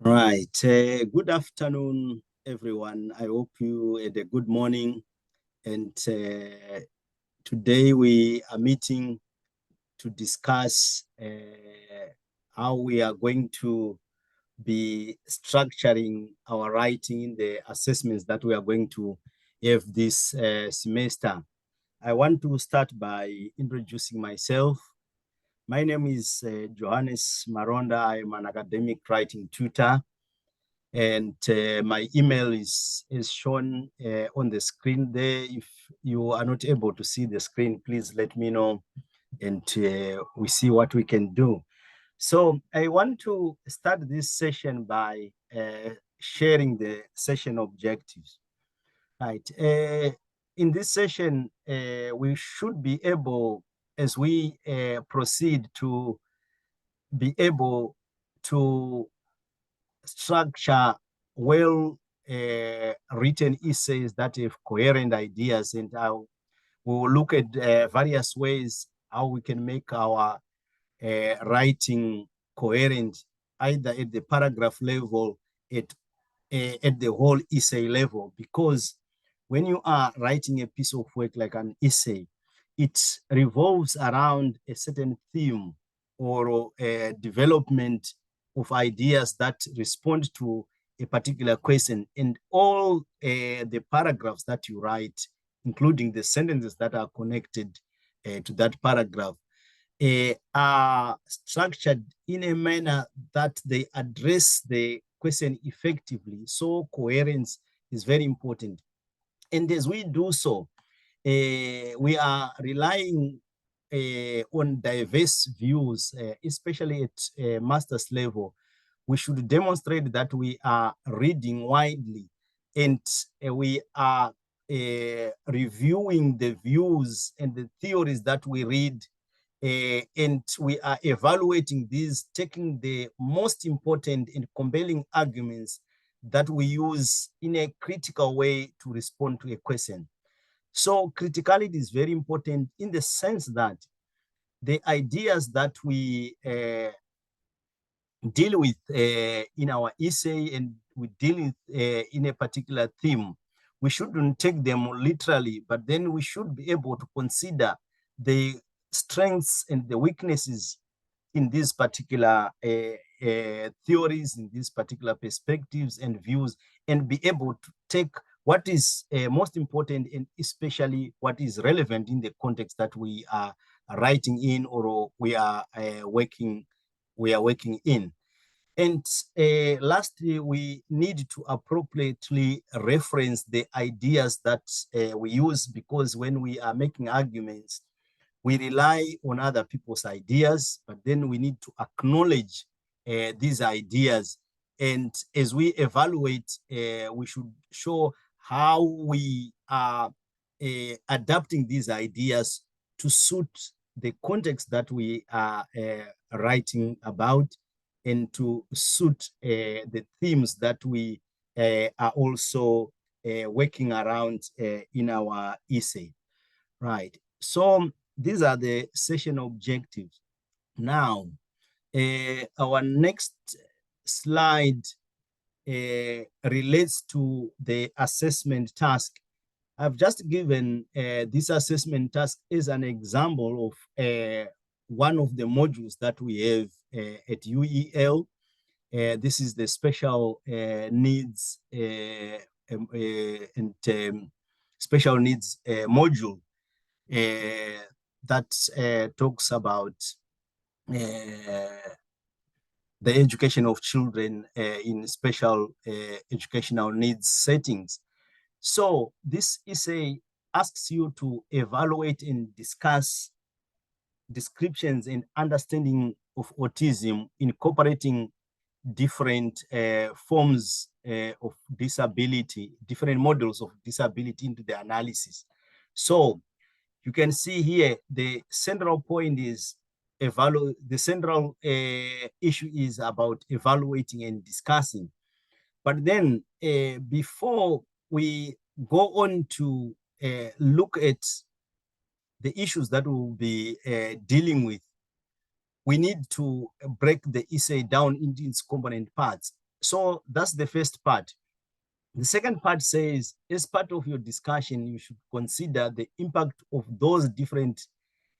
Right. Good afternoon, everyone. I hope you had a good morning. And today we are meeting to discuss how we are going to be structuring our writing in the assessments that we are going to have this semester. I want to start by introducing myself. My name is Johannes Maronda. I am an academic writing tutor. And my email is shown on the screen there. If you are not able to see the screen, please let me know and we see what we can do. So I want to start this session by sharing the session objectives. Right. In this session, we should be able, as we proceed, to be able to structure well written essays that have coherent ideas, and we will look at various ways how we can make our writing coherent, either at the paragraph level, at the whole essay level, because when you are writing a piece of work like an essay, it revolves around a certain theme or a development of ideas that respond to a particular question, and all the paragraphs that you write, including the sentences that are connected to that paragraph, are structured in a manner that they address the question effectively. So coherence is very important. And as we do so, we are relying on diverse views, especially at master's level. We should demonstrate that we are reading widely, and we are reviewing the views and the theories that we read, and we are evaluating these, taking the most important and compelling arguments that we use in a critical way to respond to a question. So criticality is very important in the sense that the ideas that we deal with in our essay, and we deal with in a particular theme, we shouldn't take them literally, but then we should be able to consider the strengths and the weaknesses in these particular theories, in these particular perspectives and views, and be able to take what is most important, and especially what is relevant in the context that we are writing in, or we are working in. And lastly, we need to appropriately reference the ideas that we use, because when we are making arguments, we rely on other people's ideas, but then we need to acknowledge these ideas. And as we evaluate, we should show how we are adapting these ideas to suit the context that we are writing about, and to suit the themes that we are also working around in our essay. Right. So these are the session objectives. Now, our next slide relates to the assessment task. I've just given this assessment task as an example of one of the modules that we have at UEL. This is the special needs and special needs module that talks about the education of children in special educational needs settings. So this essay asks you to evaluate and discuss descriptions and understanding of autism, incorporating different forms of disability, different models of disability into the analysis. So you can see here the central point is the central issue is about evaluating and discussing. But then before we go on to look at the issues that we'll be dealing with, we need to break the essay down into its component parts. So that's the first part. The second part says, as part of your discussion, you should consider the impact of those different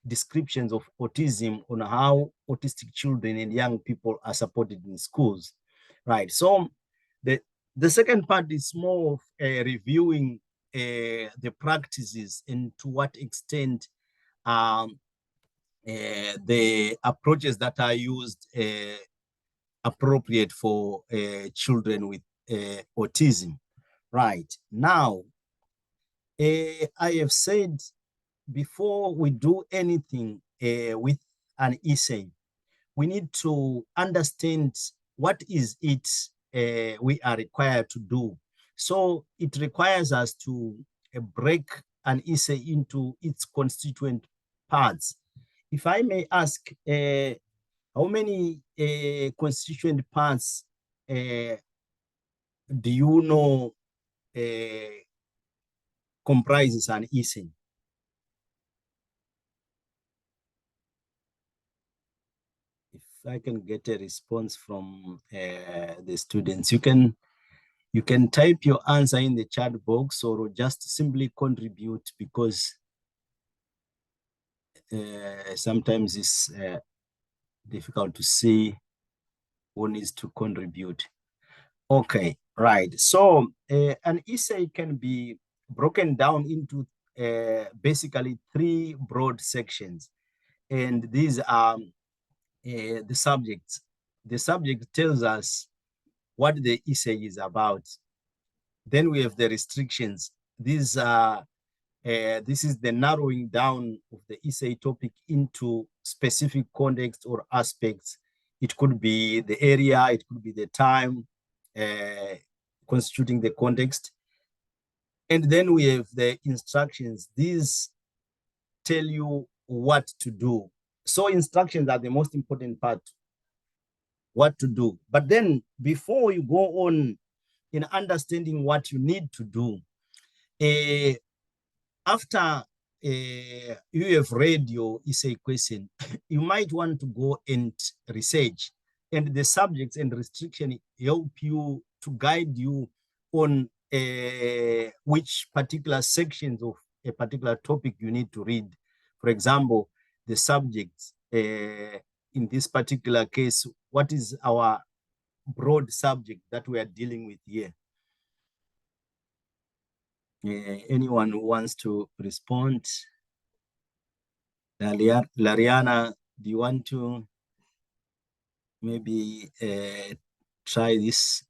descriptions of autism on how autistic children and young people are supported in schools, right? So the second part is more of reviewing the practices and to what extent the approaches that are used appropriate for children with autism. Right. Now, I have said before we do anything with an essay, we need to understand what is it we are required to do. So it requires us to break an essay into its constituent parts. If I may ask, how many constituent parts do you know comprises an essay? If I can get a response from the students, you can type your answer in the chat box or just simply contribute, because sometimes it's difficult to see who needs to contribute. Okay, right. So an essay can be broken down into basically three broad sections. And these are the subjects. The subject tells us what the essay is about. Then we have the restrictions. These are this is the narrowing down of the essay topic into specific context or aspects. It could be the area, it could be the time, constituting the context. And then we have the instructions. These tell you what to do. So instructions are the most important part, what to do. But then before you go on in understanding what you need to do, after you have read your essay question, you might want to go and research, and the subjects and restriction help you to guide you on which particular sections of a particular topic you need to read. For example, the subjects, in this particular case, what is our broad subject that we are dealing with here? Anyone who wants to respond? Lariana, do you want to maybe try this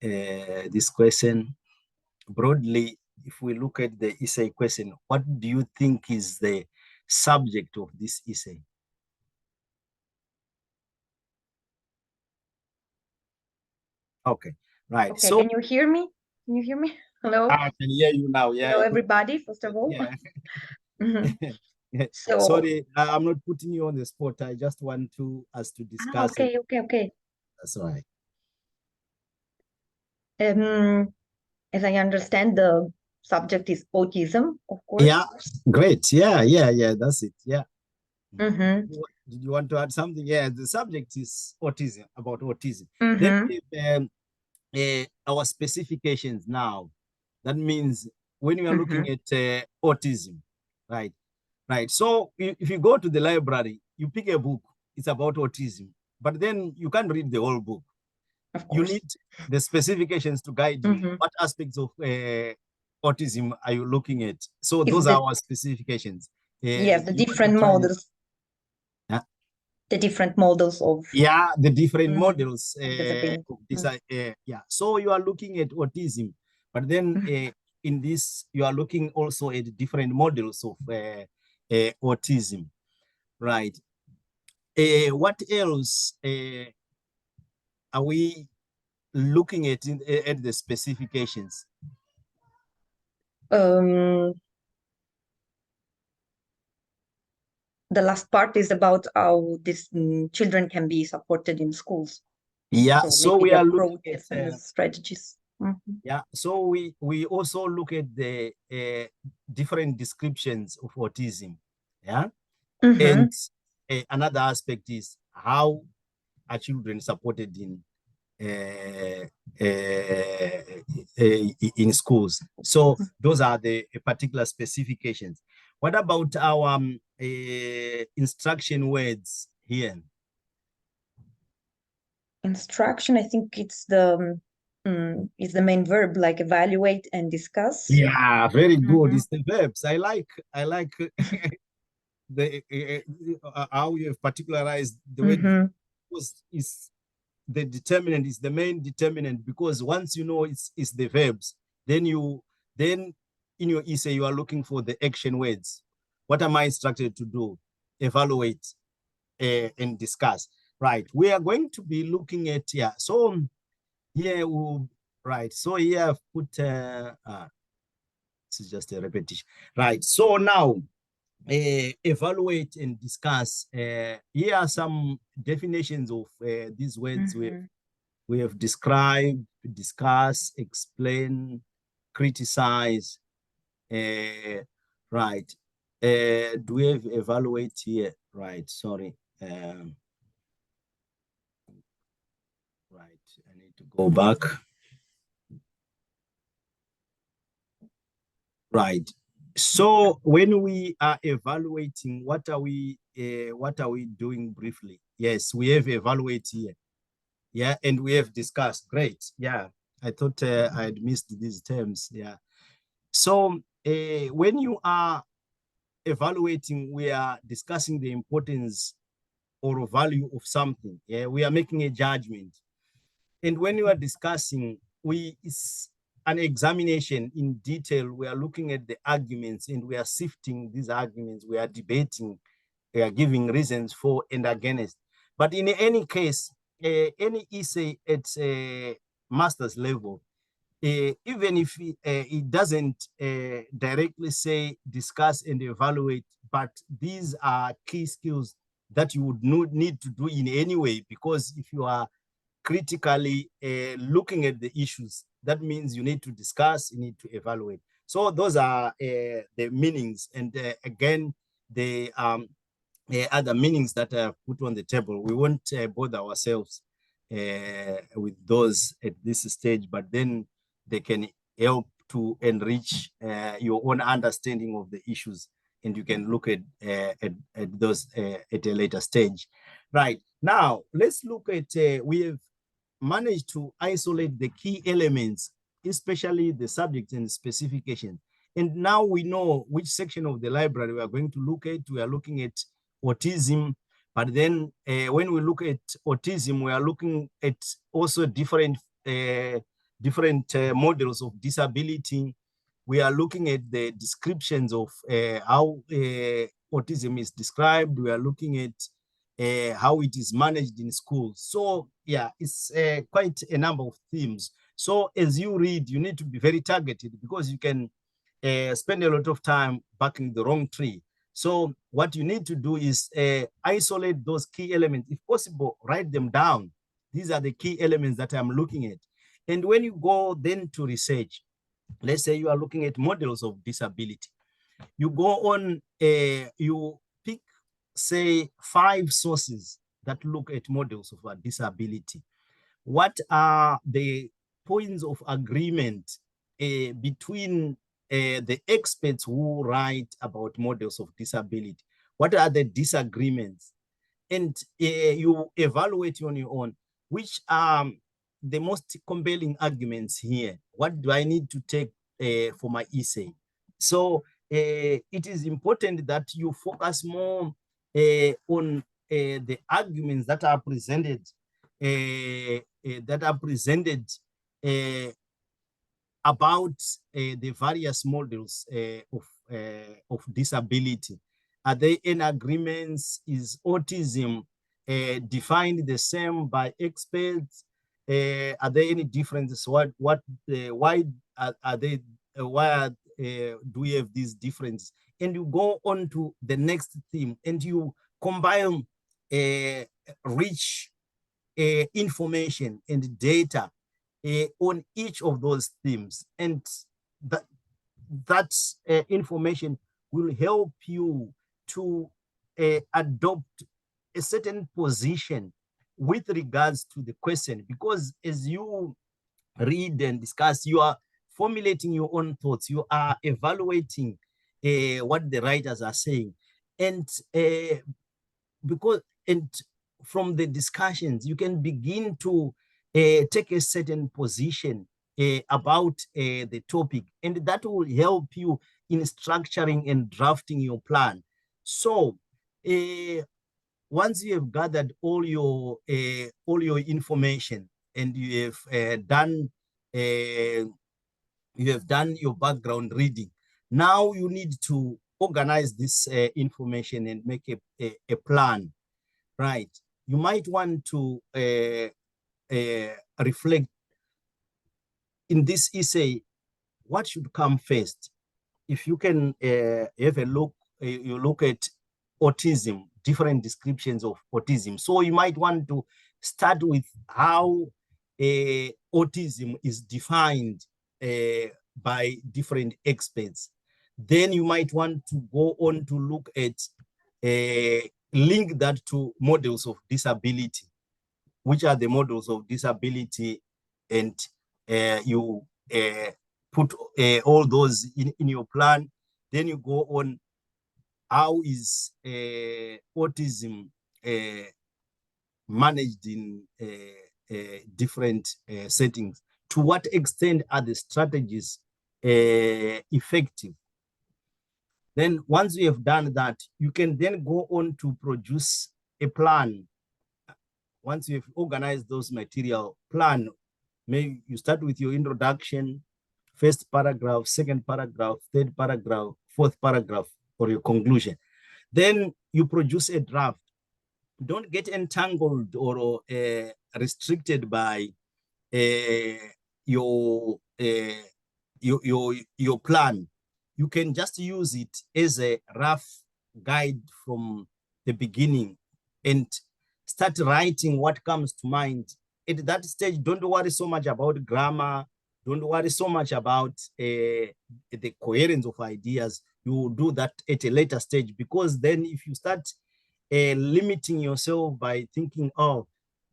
this question broadly? If we look at the essay question, what do you think is the subject of this essay? Okay, right. Okay, so can you hear me? Can you hear me? Hello? I can hear you now. Yeah. Hello, everybody, first of all. Yeah. So, sorry, I'm not putting you on the spot. I just want us to discuss. Okay. That's right. As I understand, the subject is autism, of course. Yeah, great. Yeah. That's it. Yeah. Did you want to add something? Yeah, the subject is autism, about autism. Then our specifications now. That means when you are looking at autism, right? Right. So if you go to the library, you pick a book, it's about autism, but then you can't read the whole book. Of course. You need the specifications to guide you. What aspects of autism are you looking at? So those are our specifications. Yes, the different models. Yeah. The different models of. Yeah, the different models. Yeah. So you are looking at autism, but then in this, you are looking also at different models of autism, right? What else are we looking at at the specifications? The last part is about how these children can be supported in schools. Yeah, so we are looking at strategies. Yeah, so we also look at the different descriptions of autism. Yeah, and another aspect is how are children supported in in schools. So those are the particular specifications. What about our instruction words here? Instruction, I think it's the main verb, like evaluate and discuss. Yeah, very good. It's the verbs. I like the how you have particularized the word is the determinant, is the main determinant, because once you know it's the verbs, then in your essay you are looking for the action words. What am I instructed to do? Evaluate and discuss. Right. We are going to be looking at So here we'll right. So here I've put this is just a repetition. Right. So now evaluate and discuss. Here are some definitions of these words we have described, discuss, explain, criticize. Right. Do we have evaluate here? Right. Sorry. Right. I need to go back. Right. So when we are evaluating, what are we doing briefly? Yes, we have evaluate here. Yeah, and we have discussed. Great. Yeah, I thought I had missed these terms. Yeah. So when you are evaluating, we are discussing the importance or value of something. Yeah, we are making a judgment. And when you are discussing, it's an examination in detail. We are looking at the arguments and we are sifting these arguments. We are debating. We are giving reasons for and against. But in any case, any essay at master's level, even if it doesn't directly say discuss and evaluate, but these are key skills that you would need to do in any way, because if you are critically looking at the issues, that means you need to discuss, you need to evaluate. So those are the meanings. And again, the other meanings that I have put on the table. We won't bother ourselves with those at this stage, but then they can help to enrich your own understanding of the issues, and you can look at those at a later stage. Right. Now, let's look at, we have managed to isolate the key elements, especially the subject and specification. And now we know which section of the library we are going to look at. We are looking at autism, but then when we look at autism, we are looking at also different models of disability. We are looking at the descriptions of how autism is described. We are looking at how it is managed in schools. So yeah, it's quite a number of themes. So as you read, you need to be very targeted, because you can spend a lot of time backing the wrong tree. So what you need to do is isolate those key elements. If possible, write them down. These are the key elements that I'm looking at. And when you go then to research, let's say you are looking at models of disability, you go on, you pick, say, 5 sources that look at models of a disability. What are the points of agreement between the experts who write about models of disability? What are the disagreements? And you evaluate on your own, which are the most compelling arguments here. What do I need to take for my essay? So it is important that you focus more on the arguments that are presented about the various models of disability. Are there any agreements? Is autism defined the same by experts? Are there any differences? Why are they? Why do we have these differences? And you go on to the next theme, and you combine rich information and data on each of those themes, and that information will help you to adopt a certain position with regards to the question, because as you read and discuss, you are formulating your own thoughts, you are evaluating what the writers are saying, and from the discussions you can begin to take a certain position about the topic, and that will help you in structuring and drafting your plan. So once you have gathered all your information, and you have done your background reading, now you need to organize this information and make a plan, right? You might want to reflect in this essay what should come first. If you can have a look, you look at autism, different descriptions of autism. So you might want to start with how autism is defined by different experts. Then you might want to go on to look at link that to models of disability. Which are the models of disability? And you put all those in your plan. Then you go on, how is autism managed in different settings? To what extent are the strategies effective? Then once you have done that, you can then go on to produce a plan. Once you've organized those material plan, maybe you start with your introduction, first paragraph, second paragraph, third paragraph, fourth paragraph, or your conclusion. Then you produce a draft. Don't get entangled or restricted by your plan. You can just use it as a rough guide from the beginning and start writing what comes to mind. At that stage, don't worry so much about grammar. Don't worry so much about the coherence of ideas. You will do that at a later stage, because then if you start limiting yourself by thinking, oh,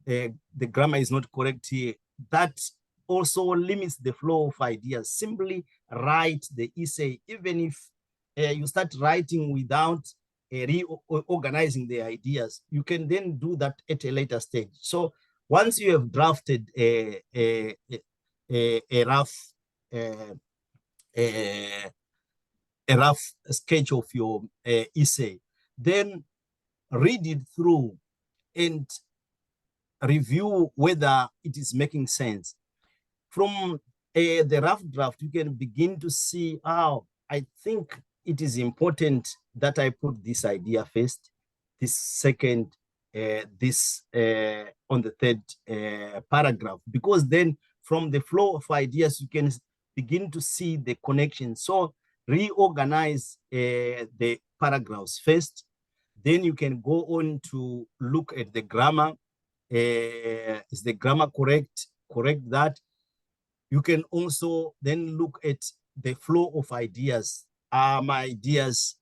the grammar is not correct here, that also limits the flow of ideas. Simply write the essay, even if you start writing without reorganizing the ideas. You can then do that at a later stage. So once you have drafted a rough sketch of your essay, then read it through and review whether it is making sense. From the rough draft, you can begin to see how I think it is important that I put this idea first, this second, this on the third paragraph, because then from the flow of ideas, you can begin to see the connection. So reorganize the paragraphs first, then you can go on to look at the grammar. Is the grammar correct? Correct that. You can also then look at the flow of ideas. Are my ideas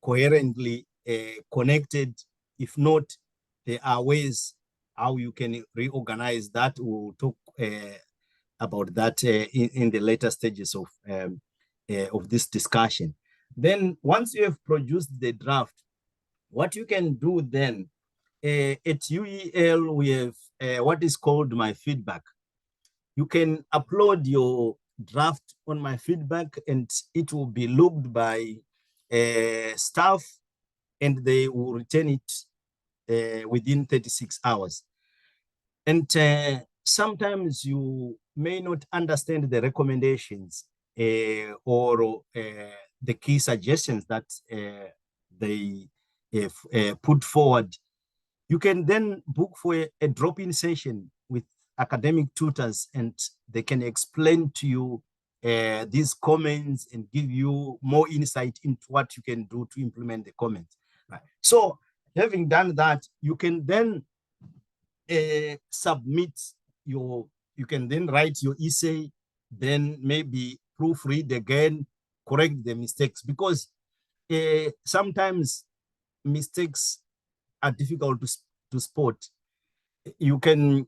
coherently connected? If not, there are ways how you can reorganize that. We'll talk about that in the later stages of this discussion. Then once you have produced the draft, what you can do then, at UEL, we have what is called my feedback. You can upload your draft on my feedback, and it will be looked by staff, and they will return it within 36 hours. And sometimes you may not understand the recommendations or the key suggestions that they put forward. You can then book for a drop-in session with academic tutors, and they can explain to you these comments and give you more insight into what you can do to implement the comments. Right. So having done that, you can then submit you can then write your essay, then maybe proofread again, correct the mistakes, because sometimes mistakes are difficult to spot. You can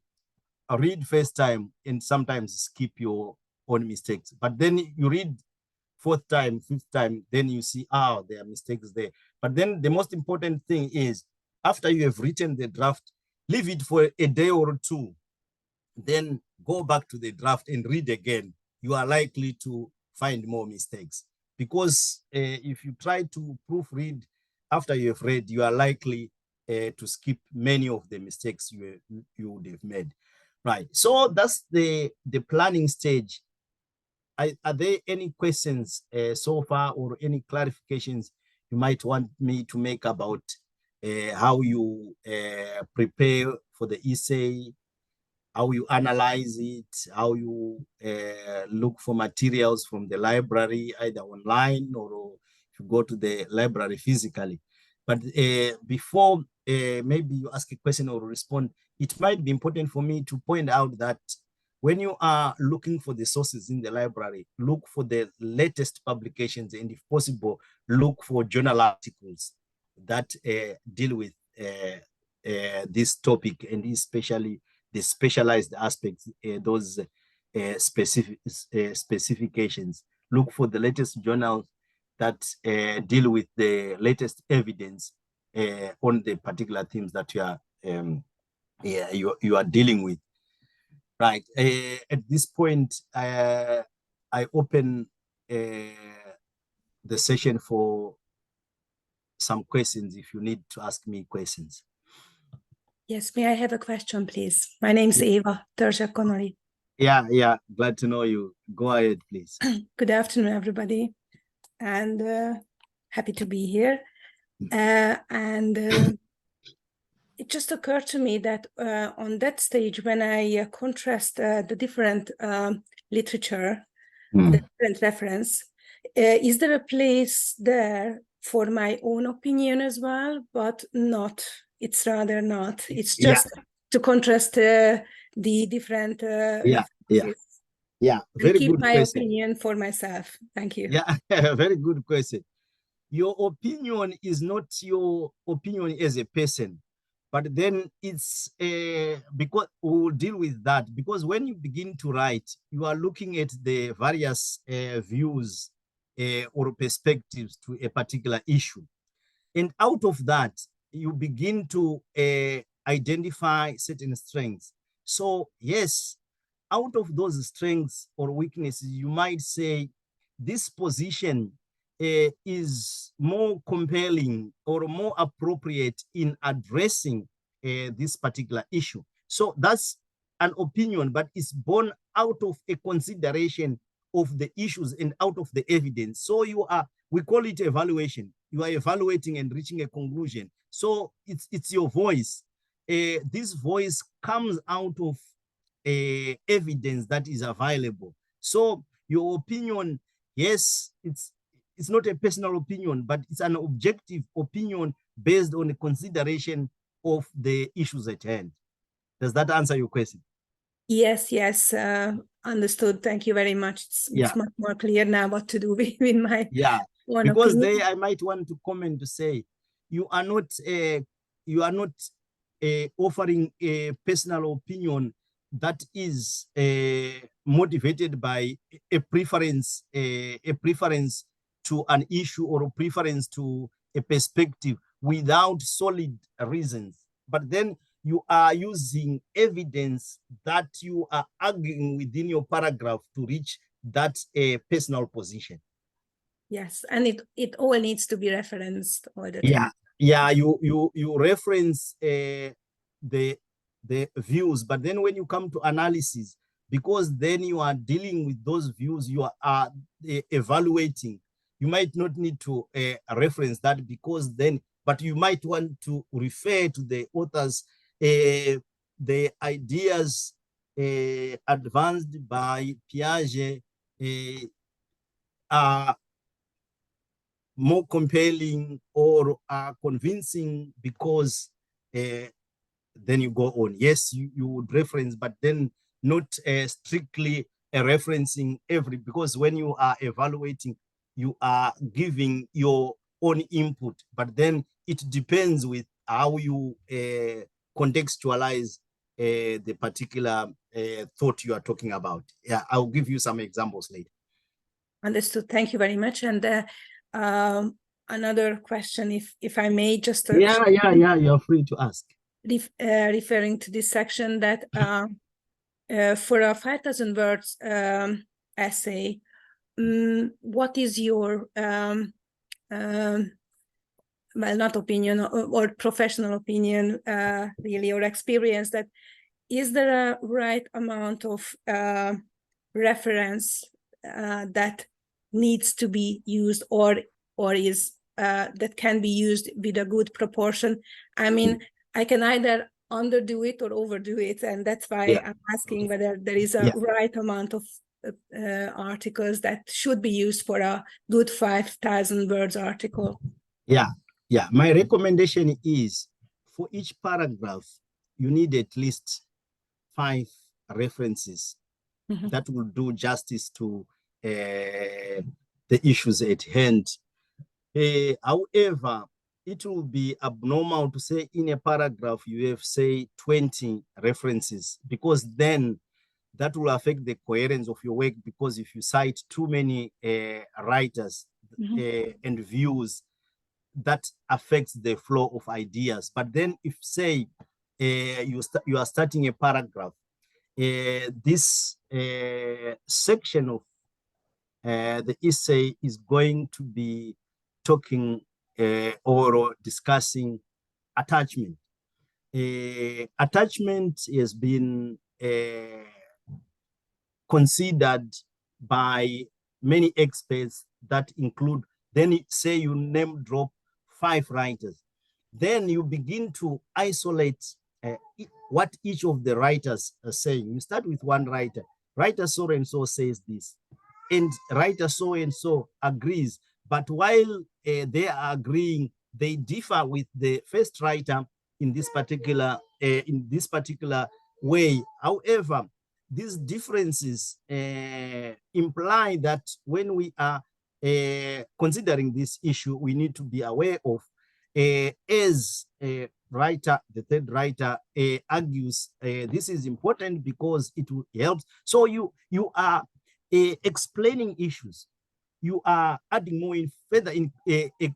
read first time and sometimes skip your own mistakes, but then you read fourth time, fifth time, then you see, there are mistakes there. But then the most important thing is, after you have written the draft, leave it for a day or two, then go back to the draft and read again. You are likely to find more mistakes, because if you try to proofread after you have read, you are likely to skip many of the mistakes you would have made. Right. So that's the planning stage. Are there any questions so far, or any clarifications you might want me to make about how you prepare for the essay, how you analyze it, how you look for materials from the library, either online or if you go to the library physically? But before maybe you ask a question or respond, it might be important for me to point out that when you are looking for the sources in the library, look for the latest publications, and if possible, look for journal articles that deal with this topic, and especially the specialized aspects, those specifications. Look for the latest journals that deal with the latest evidence on the particular themes that you are dealing with. Right. At this point, I open the session for some questions, if you need to ask me questions. Yes, may I have a question, please? My name's Eva Törzsek-Connolly. Yeah, glad to know you. Go ahead, please. Good afternoon, everybody, and happy to be here. It just occurred to me that on that stage, when I contrast the different literature, the different reference, is there a place there for my own opinion as well? But not, it's rather not. It's just to contrast the different references. Yeah, very keep good my question. opinion for myself. Thank you. Yeah, very good question. Your opinion is not your opinion as a person, but then it's because we'll deal with that, because when you begin to write, you are looking at the various views or perspectives to a particular issue. And out of that, you begin to identify certain strengths. So yes, out of those strengths or weaknesses, you might say this position is more compelling or more appropriate in addressing this particular issue. So that's an opinion, but it's born out of a consideration of the issues and out of the evidence. So we call it evaluation. You are evaluating and reaching a conclusion. So it's your voice. This voice comes out of evidence that is available. So your opinion, yes, it's not a personal opinion, but it's an objective opinion based on a consideration of the issues at hand. Does that answer your question? Yes, understood. Thank you very much. It's much more clear now what to do with my own because opinion. I might want to comment to say you are not offering a personal opinion that is motivated by a preference to an issue or a preference to a perspective without solid reasons. But then you are using evidence that you are arguing within your paragraph to reach that personal position. Yes, and it all needs to be referenced all the time. Yeah, you reference the views, but then when you come to analysis, because then you are dealing with those views, you are evaluating, you might not need to reference that, because then, but you might want to refer to the authors, the ideas advanced by Piaget are more compelling or are convincing, because then you go on. Yes, you would reference, but then not strictly referencing because when you are evaluating, you are giving your own input, but then it depends with how you contextualize the particular thought you are talking about. Yeah, I'll give you some examples later. Understood. Thank you very much. And another question, if I may, just yeah, you're free to ask. Referring to this section, that for a 5,000 words essay, what is your well, not opinion or professional opinion, really, or experience, that is there a right amount of reference that needs to be used, or is that can be used with a good proportion? I mean, I can either underdo it or overdo it, and that's why I'm asking whether there is a right amount of articles that should be used for a good 5,000 words article. Yeah, my recommendation is for each paragraph, you need at least 5 references that will do justice to the issues at hand. However, it will be abnormal to say in a paragraph you have, say, 20 references, because then that will affect the coherence of your work, because if you cite too many writers and views, that affects the flow of ideas. But then if, say, you are starting a paragraph, this section of the essay is going to be talking or discussing attachment. Attachment has been considered by many experts that include, then say you name drop 5 writers, then you begin to isolate what each of the writers are saying. You start with one writer. Writer so and so says this, and writer so and so agrees. But while they are agreeing, they differ with the first writer in this particular way. However, these differences imply that when we are considering this issue, we need to be aware of, as a writer, the third writer argues, this is important because it will help. So you are explaining issues. You are adding more in further in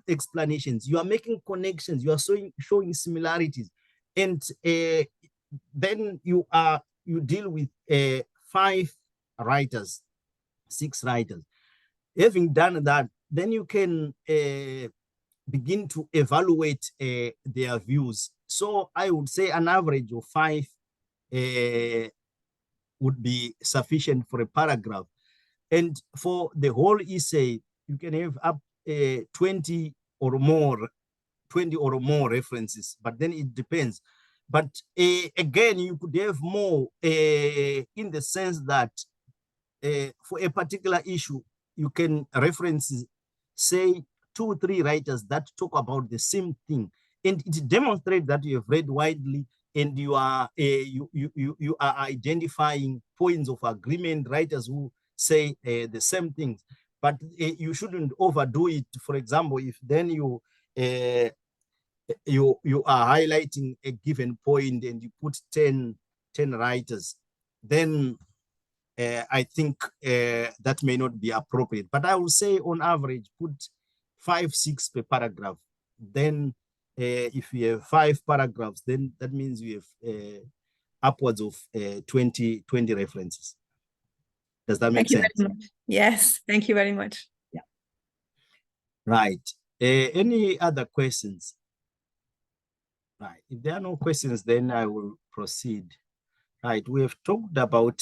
explanations. You are making connections. You are showing similarities, and then you deal with 5 writers, 6 writers. Having done that, then you can begin to evaluate their views. So I would say an average of 5 would be sufficient for a paragraph. And for the whole essay, you can have up 20 or more references, but then it depends. But again, you could have more in the sense that for a particular issue, you can reference, say, 2 or 3 writers that talk about the same thing, and it demonstrates that you have read widely, and you are you are identifying points of agreement, writers who say the same things. But you shouldn't overdo it. For example, if then you are highlighting a given point and you put 10 writers, then I think that may not be appropriate. But I would say on average, put 5, 6 per paragraph. Then if you have 5 paragraphs, then that means you have upwards of 20 references. Does that make sense? Thank you very much. Yes, thank you very much. Yeah. Right. Any other questions? Right. If there are no questions, then I will proceed. Right. We have talked about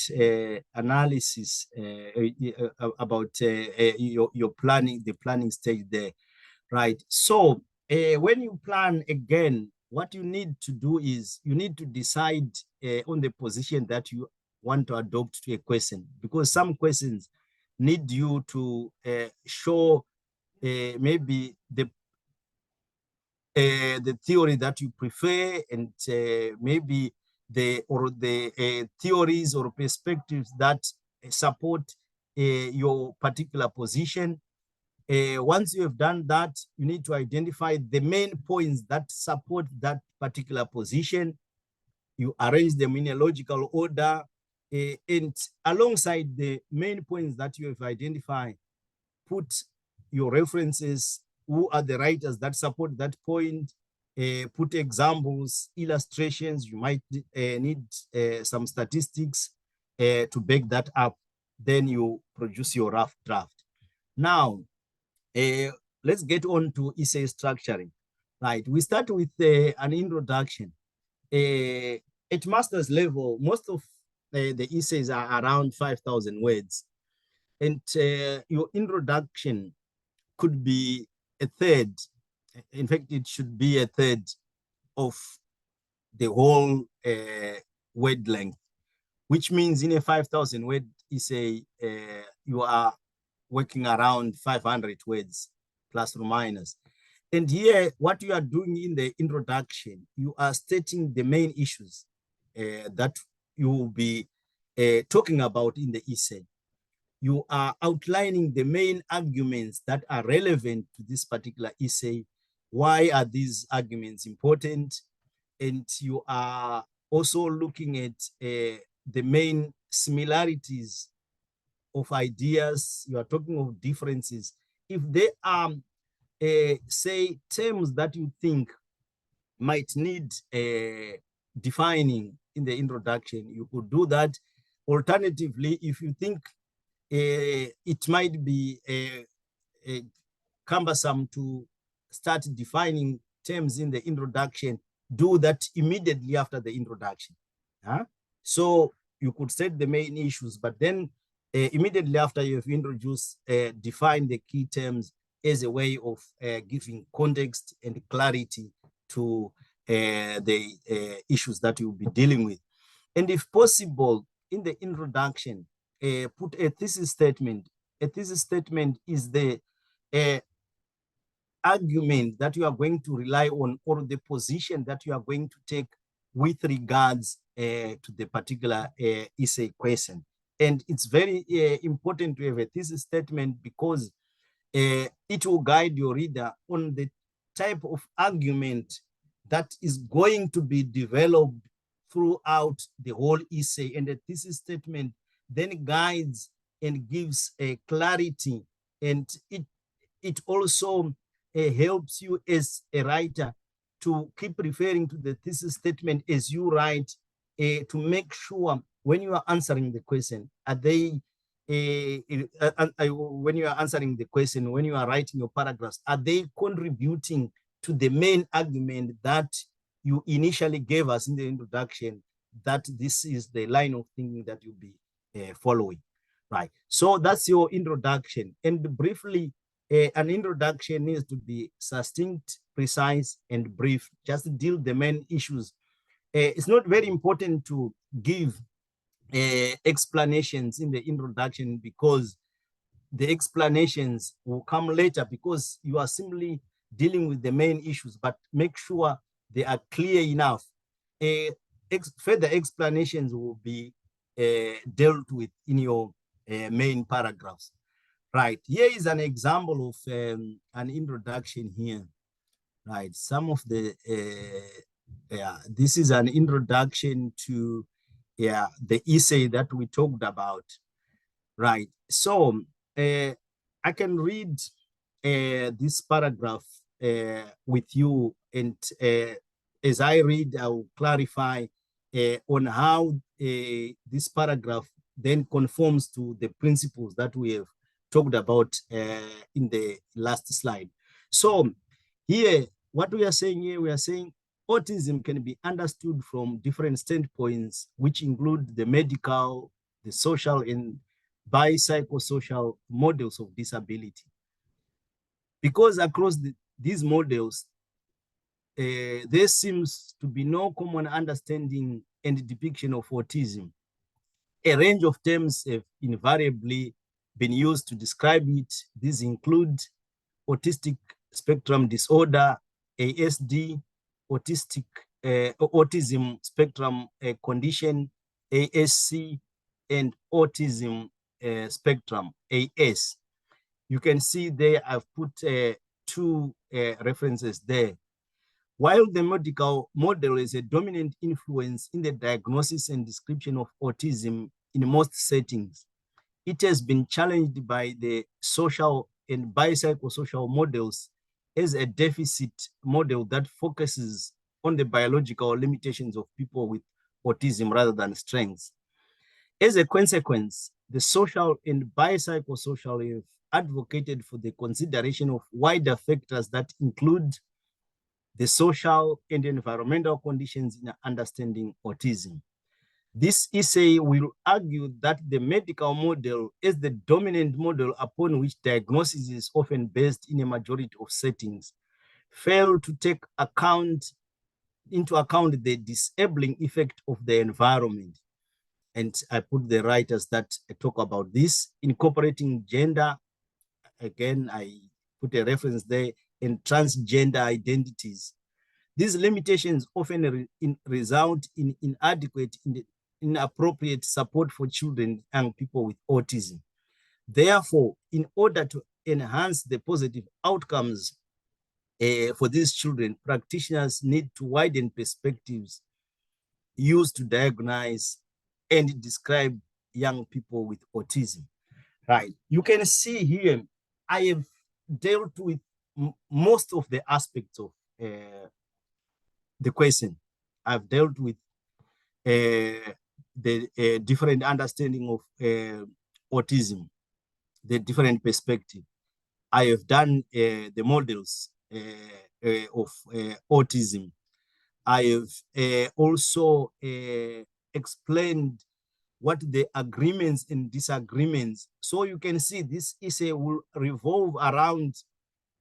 analysis, about your planning, the planning stage there. Right. So when you plan, again, what you need to do is you need to decide on the position that you want to adopt to a question, because some questions need you to show maybe the theory that you prefer, and maybe the theories or perspectives that support your particular position. Once you have done that, you need to identify the main points that support that particular position. You arrange them in a logical order, and alongside the main points that you have identified, put your references, who are the writers that support that point, put examples, illustrations. You might need some statistics to back that up. Then you produce your rough draft. Now, let's get on to essay structuring. Right, we start with an introduction. At master's level, most of the essays are around 5,000 words. And your introduction could be a third. In fact, it should be a third of the whole word length, which means in a 5,000 word essay, you are working around 500 words, plus or minus. And here, what you are doing in the introduction, you are stating the main issues that you will be talking about in the essay. You are outlining the main arguments that are relevant to this particular essay. Why are these arguments important? And you are also looking at the main similarities of ideas. You are talking of differences. If they are, say, terms that you think might need defining in the introduction, you could do that. Alternatively, if you think it might be cumbersome to start defining terms in the introduction, do that immediately after the introduction. So you could set the main issues, but then immediately after you have introduced, define the key terms as a way of giving context and clarity to the issues that you'll be dealing with. And if possible, in the introduction, put a thesis statement. A thesis statement is the argument that you are going to rely on, or the position that you are going to take with regards to the particular essay question. And it's very important to have a thesis statement, because it will guide your reader on the type of argument that is going to be developed throughout the whole essay. And the thesis statement then guides and gives a clarity, and it also helps you as a writer to keep referring to the thesis statement as you write, to make sure when you are answering the question, are they when you are answering the question, when you are writing your paragraphs, are they contributing to the main argument that you initially gave us in the introduction, that this is the line of thinking that you'll be following, right? So that's your introduction. And briefly, an introduction needs to be succinct, precise, and brief. Just deal the main issues. It's not very important to give explanations in the introduction, because the explanations will come later, because you are simply dealing with the main issues, but make sure they are clear enough. Further explanations will be dealt with in your main paragraphs. Right, here is an example of an introduction here. Right, some of the, this is an introduction to the essay that we talked about. Right, so I can read this paragraph with you, and as I read, I will clarify on how this paragraph then conforms to the principles that we have talked about in the last slide. So here, what we are saying here, we are saying autism can be understood from different standpoints, which include the medical, the social, and biopsychosocial models of disability. Because across these models, there seems to be no common understanding and depiction of autism. A range of terms have invariably been used to describe it. These include autistic spectrum disorder, ASD, autism spectrum condition, ASC, and autism spectrum, AS. You can see there I've put two references there. While the medical model is a dominant influence in the diagnosis and description of autism in most settings, it has been challenged by the social and biopsychosocial models as a deficit model that focuses on the biological limitations of people with autism rather than strengths. As a consequence, the social and biopsychosocial have advocated for the consideration of wider factors that include the social and environmental conditions in understanding autism. This essay will argue that the medical model is the dominant model upon which diagnosis is often based in a majority of settings, fail to take into account the disabling effect of the environment. And I put the writers that talk about this, incorporating gender. Again, I put a reference there, and transgender identities. These limitations often result in inadequate, inappropriate support for children and people with autism. Therefore, in order to enhance the positive outcomes for these children, practitioners need to widen perspectives used to diagnose and describe young people with autism. Right. You can see here, I have dealt with most of the aspects of the question. I've dealt with the different understanding of autism, the different perspective. I have done the models of autism. I have also explained what the agreements and disagreements. So you can see this essay will revolve around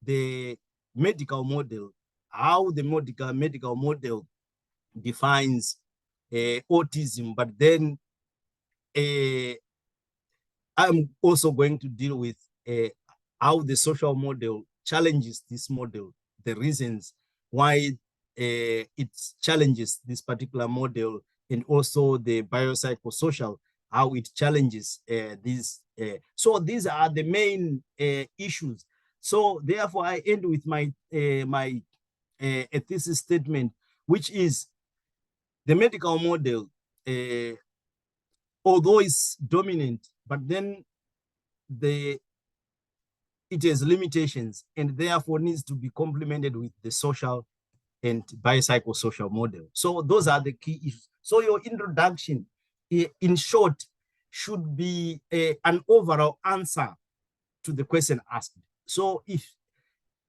the medical model, how the medical model defines autism, but then I'm also going to deal with how the social model challenges this model, the reasons why it challenges this particular model, and also the biopsychosocial, how it challenges these. So these are the main issues. So therefore, I end with my a thesis statement, which is the medical model, although it's dominant, but then it has limitations and therefore needs to be complemented with the social and biopsychosocial model. So those are the key issues. So your introduction, in short, should be an overall answer to the question asked. So if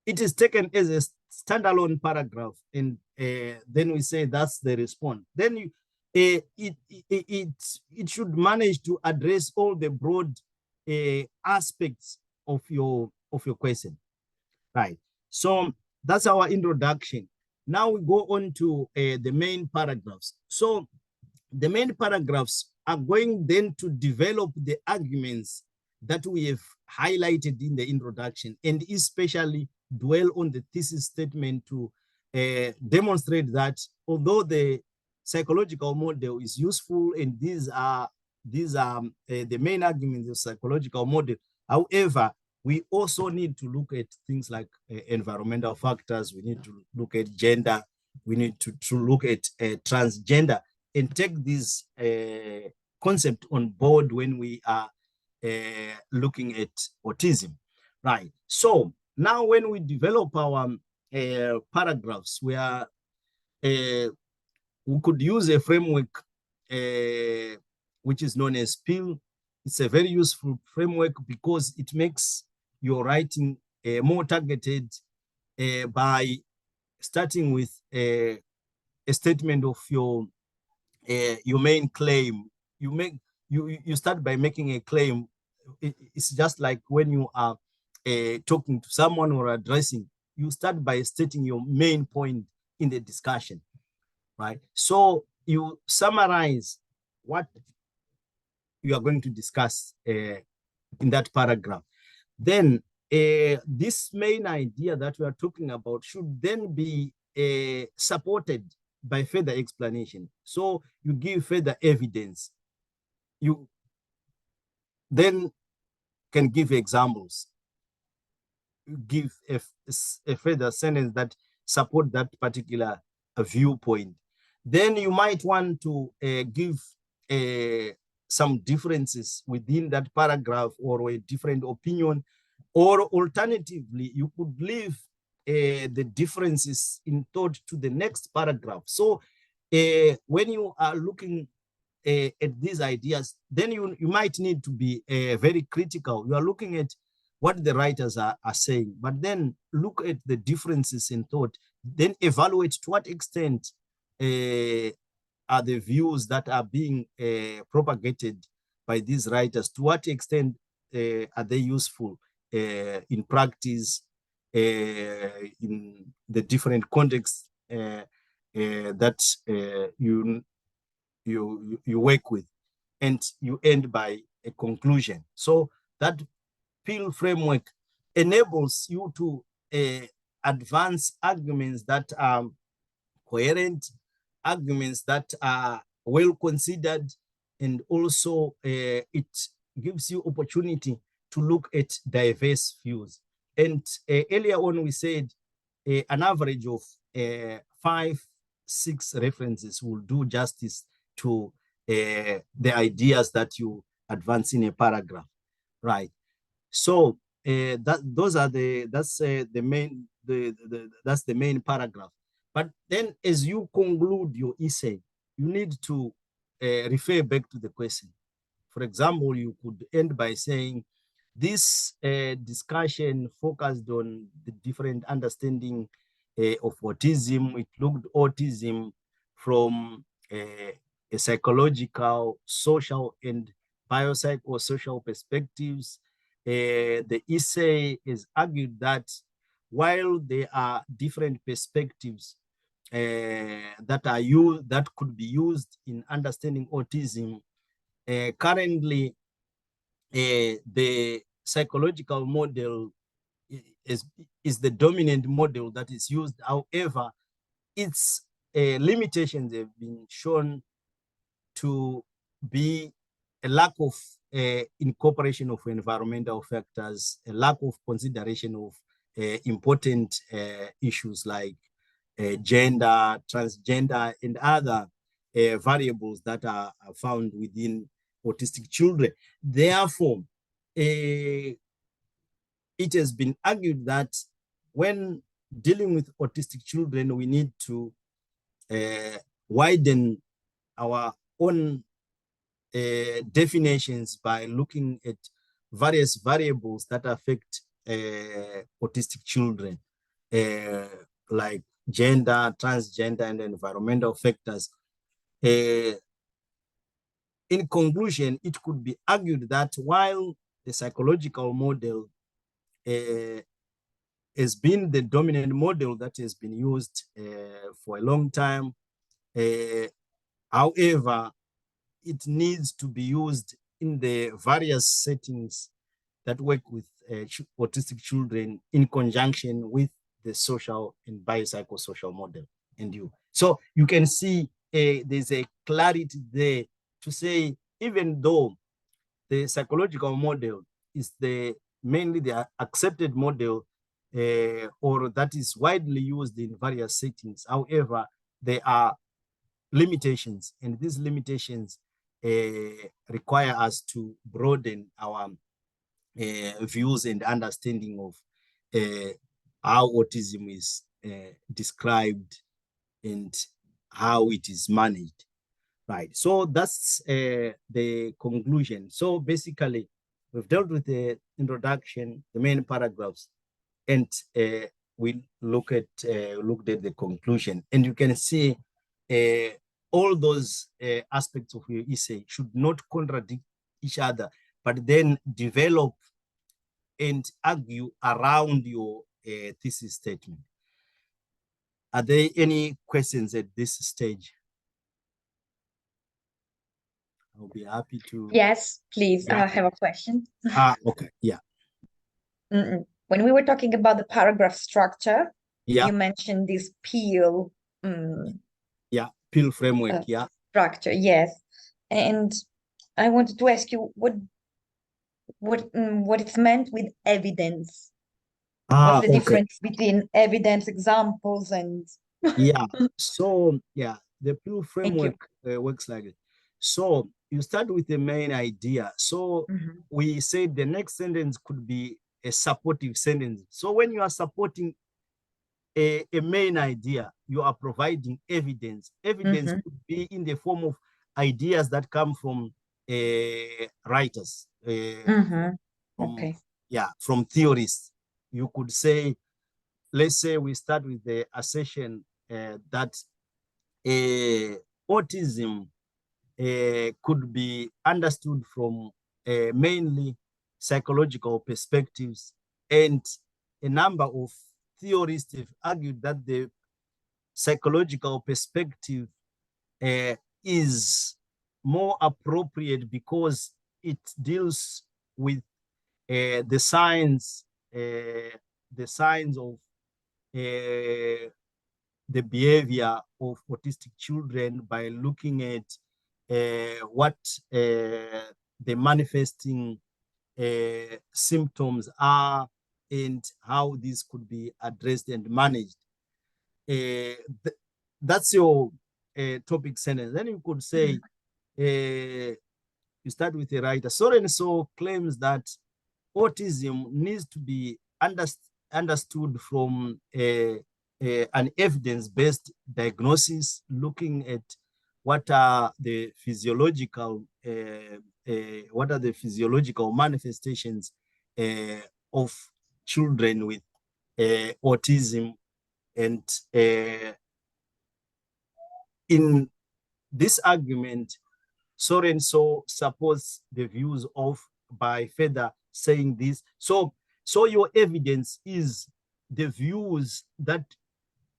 it is taken as a standalone paragraph and then we say that's the response, then it should manage to address all the broad aspects of your question, right? So that's our introduction. Now we go on to the main paragraphs. So the main paragraphs are going then to develop the arguments that we have highlighted in the introduction, and especially dwell on the thesis statement to demonstrate that although the psychological model is useful, and these are the main arguments of psychological model, however, we also need to look at things like environmental factors. We need to look at gender. We need to look at transgender and take this concept on board when we are looking at autism, right? So now when we develop our paragraphs, we could use a framework which is known as PIL. It's a very useful framework because it makes your writing more targeted by starting with a statement of your main claim. You start by making a claim. It's just like when you are talking to someone or addressing, you start by stating your main point in the discussion, right? So you summarize what you are going to discuss in that paragraph. Then this main idea that we are talking about should then be supported by further explanation. So you give further evidence. You then can give examples. give a further sentence that support that particular viewpoint. Then you might want to give some differences within that paragraph or a different opinion, or alternatively, you could leave the differences in thought to the next paragraph. So when you are looking at these ideas, then you might need to be very critical. You are looking at what the writers are saying, but then look at the differences in thought, then evaluate to what extent are the views that are being propagated by these writers, to what extent are they useful in practice, in the different contexts that you work with, and you end by a conclusion. So that Peel framework enables you to advance arguments that are coherent, arguments that are well considered, and also it gives you opportunity to look at diverse views. And earlier on we said an average of 5-6 references will do justice to the ideas that you advance in a paragraph, right? So that's the main paragraph. But then as you conclude your essay, you need to refer back to the question. For example, you could end by saying, this discussion focused on the different understanding of autism. It looked autism from a psychological, social, and biopsychosocial perspectives. The essay is argued that while there are different perspectives that could be used in understanding autism, currently the psychological model is the dominant model that is used. However, its limitations have been shown to be a lack of incorporation of environmental factors, a lack of consideration of important issues like gender, transgender, and other variables that are found within autistic children. Therefore, it has been argued that when dealing with autistic children, we need to widen our own definitions by looking at various variables that affect autistic children, like gender, transgender, and environmental factors. In conclusion, it could be argued that while the psychological model has been the dominant model that has been used for a long time, however, it needs to be used in the various settings that work with autistic children in conjunction with the social and biopsychosocial model. So you can see there's a clarity there to say, even though the psychological model is mainly the accepted model, or that is widely used in various settings, however, there are limitations, and these limitations require us to broaden our views and understanding of how autism is described and how it is managed, right? So that's the conclusion. So basically, we've dealt with the introduction, the main paragraphs, and we looked at the conclusion. And you can see all those aspects of your essay should not contradict each other, but then develop and argue around your thesis statement. Are there any questions at this stage? I'll be happy to. Yes, please. Yeah. I have a question. Okay. Yeah. When we were talking about the paragraph structure, yeah, you mentioned this Peel. Yeah, Peel framework. Yeah. Structure. Yes, and I wanted to ask you what it's meant with evidence. What's the Okay. difference between evidence, examples, and Yeah. So yeah, the PIL Thank you. framework works like it. So you start with the main idea. So Mhm. we say the next sentence could be a supportive sentence. So when you are supporting a main idea, you are providing evidence. Evidence Mhm. could be in the form of ideas that come from writers, Mhm. from Okay. from theorists. You could say, let's say we start with the assertion that autism could be understood from mainly psychological perspectives, and a number of theorists have argued that the psychological perspective is more appropriate because it deals with the signs of the behavior of autistic children by looking at what the manifesting symptoms are and how these could be addressed and managed. That's your topic sentence. Then you could say, you start with a writer. So and so claims that autism needs to be understood from an evidence-based diagnosis, looking at what are the physiological manifestations of children with autism, and in this argument, so and so supports the views of by further saying this. So your evidence is the views that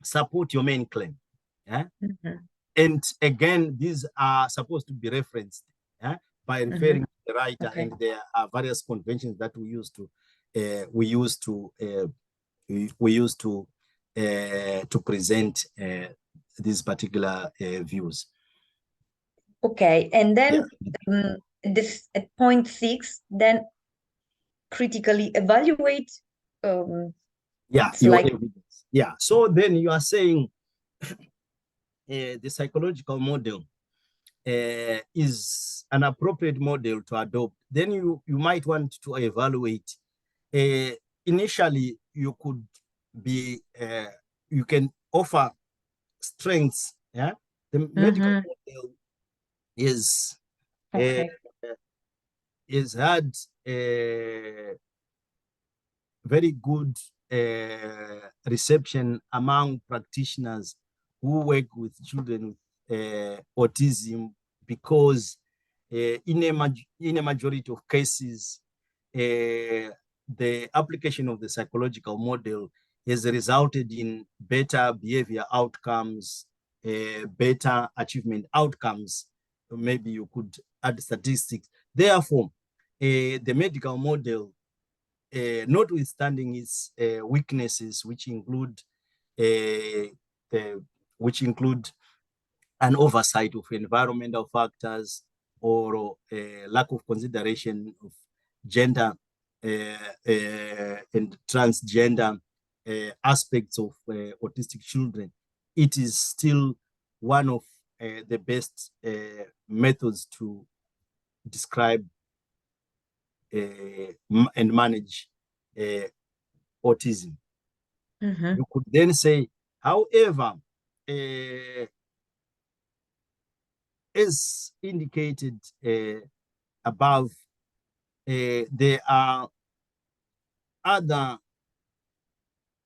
support your main claim. Yeah? Mhm. And again, these are supposed to be referenced by referring to the writer, Okay. and there are various conventions that we use to present these particular views. Okay. And then this at point 6, then critically evaluate. It's your like evidence. Yeah. So then you are saying the psychological model is an appropriate model to adopt. Then you might want to evaluate. Initially, you could be you can offer strengths. Yeah, the medical model is okay. had very good reception among practitioners who work with children with autism, because in a majority of cases, the application of the psychological model has resulted in better behavior outcomes, better achievement outcomes. Maybe you could add statistics. Therefore, the medical model, notwithstanding its weaknesses, which include an oversight of environmental factors, or lack of consideration of gender and transgender aspects of autistic children, it is still one of the best methods to describe and manage autism. You could then say, however, as indicated above, there are other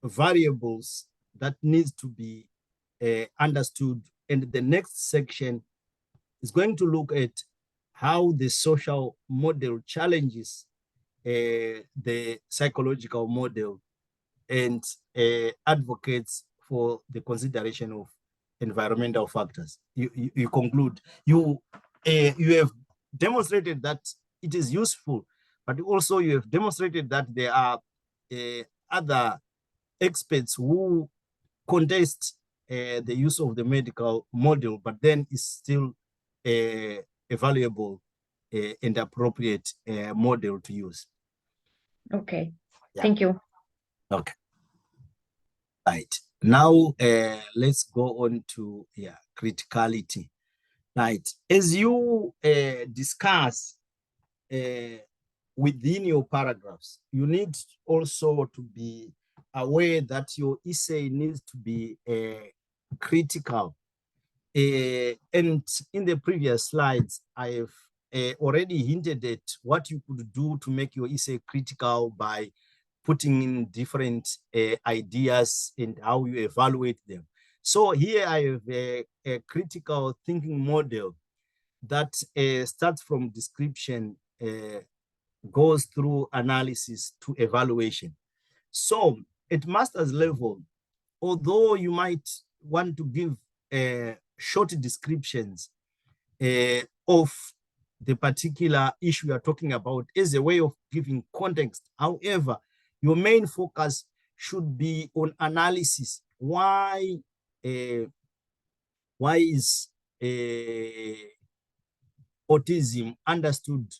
variables that needs to be understood. And the next section is going to look at how the social model challenges the psychological model, and advocates for the consideration of environmental factors. You conclude, you have demonstrated that it is useful, but also you have demonstrated that there are other experts who contest the use of the medical model, but then is still a valuable and appropriate model to use. Okay. Yeah. Thank you. Okay. Right. Now, let's go on to criticality. Right. As you discuss within your paragraphs, you need also to be aware that your essay needs to be critical. And in the previous slides, I've already hinted at what you could do to make your essay critical by putting in different ideas and how you evaluate them. So here I have a critical thinking model that starts from description, goes through analysis to evaluation. So at master's level, although you might want to give short descriptions of the particular issue you are talking about as a way of giving context, however, your main focus should be on analysis. Why is autism understood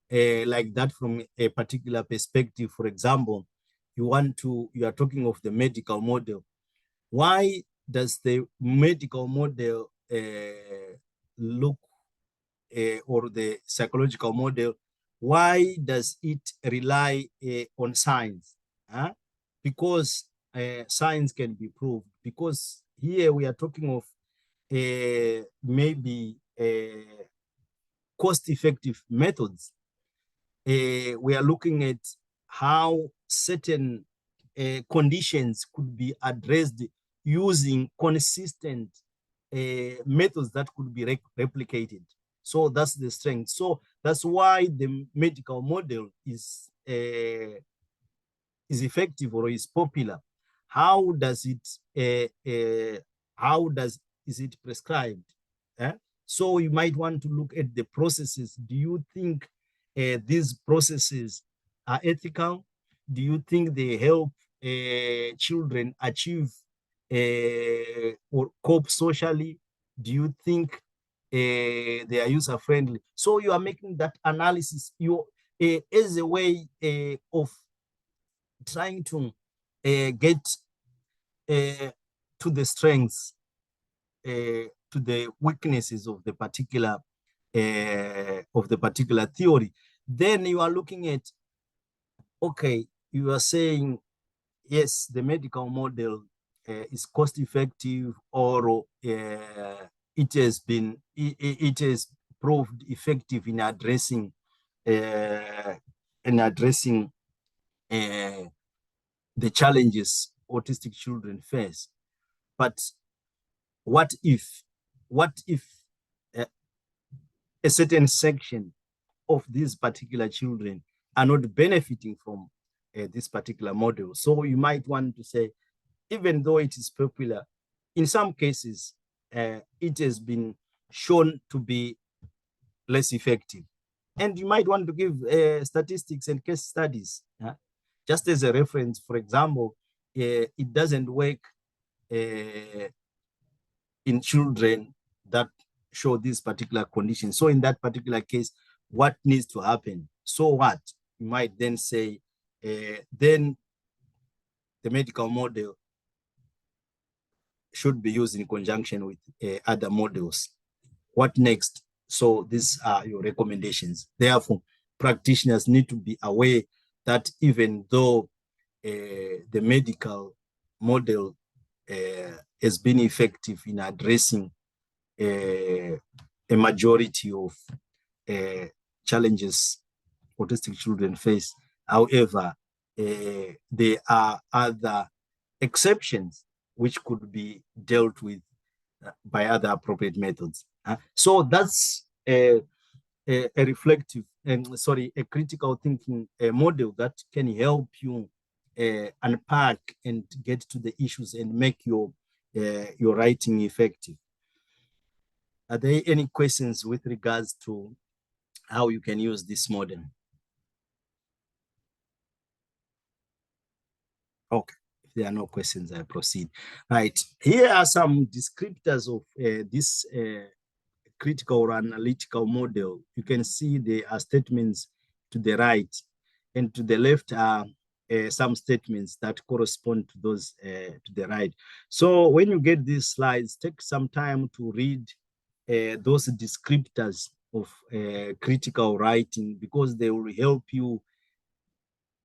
like that from a particular perspective? For example, you are talking of the medical model. Why does the medical model look, or the psychological model, why does it rely on science? Because science can be proved. Because here we are talking of maybe cost-effective methods. We are looking at how certain conditions could be addressed using consistent methods that could be replicated. So that's the strength. So that's why the medical model is effective or is popular. How does it is it prescribed? So you might want to look at the processes. Do you think these processes are ethical? Do you think they help children achieve or cope socially? Do you think they are user friendly? So you are making that analysis as a way of trying to get to the strengths, to the weaknesses of the particular theory. Then you are looking at, okay, you are saying, yes, the medical model is cost effective, or it has proved effective in addressing the challenges autistic children face. But what if a certain section of these particular children are not benefiting from this particular model? So you might want to say, even though it is popular, in some cases, it has been shown to be less effective. And you might want to give statistics and case studies, just as a reference. For example, it doesn't work in children that show this particular condition. So in that particular case, what needs to happen? So what? You might then say, then the medical model should be used in conjunction with other models. What next? So these are your recommendations. Therefore, practitioners need to be aware that even though the medical model has been effective in addressing a majority of challenges autistic children face, however, there are other exceptions which could be dealt with by other appropriate methods. So that's a reflective and a critical thinking model that can help you unpack and get to the issues and make your writing effective. Are there any questions with regards to how you can use this model? Okay. If there are no questions, I proceed. Right. Here are some descriptors of this critical or analytical model. You can see there are statements to the right, and to the left are some statements that correspond to those to the right. So when you get these slides, take some time to read those descriptors of critical writing, because they will help you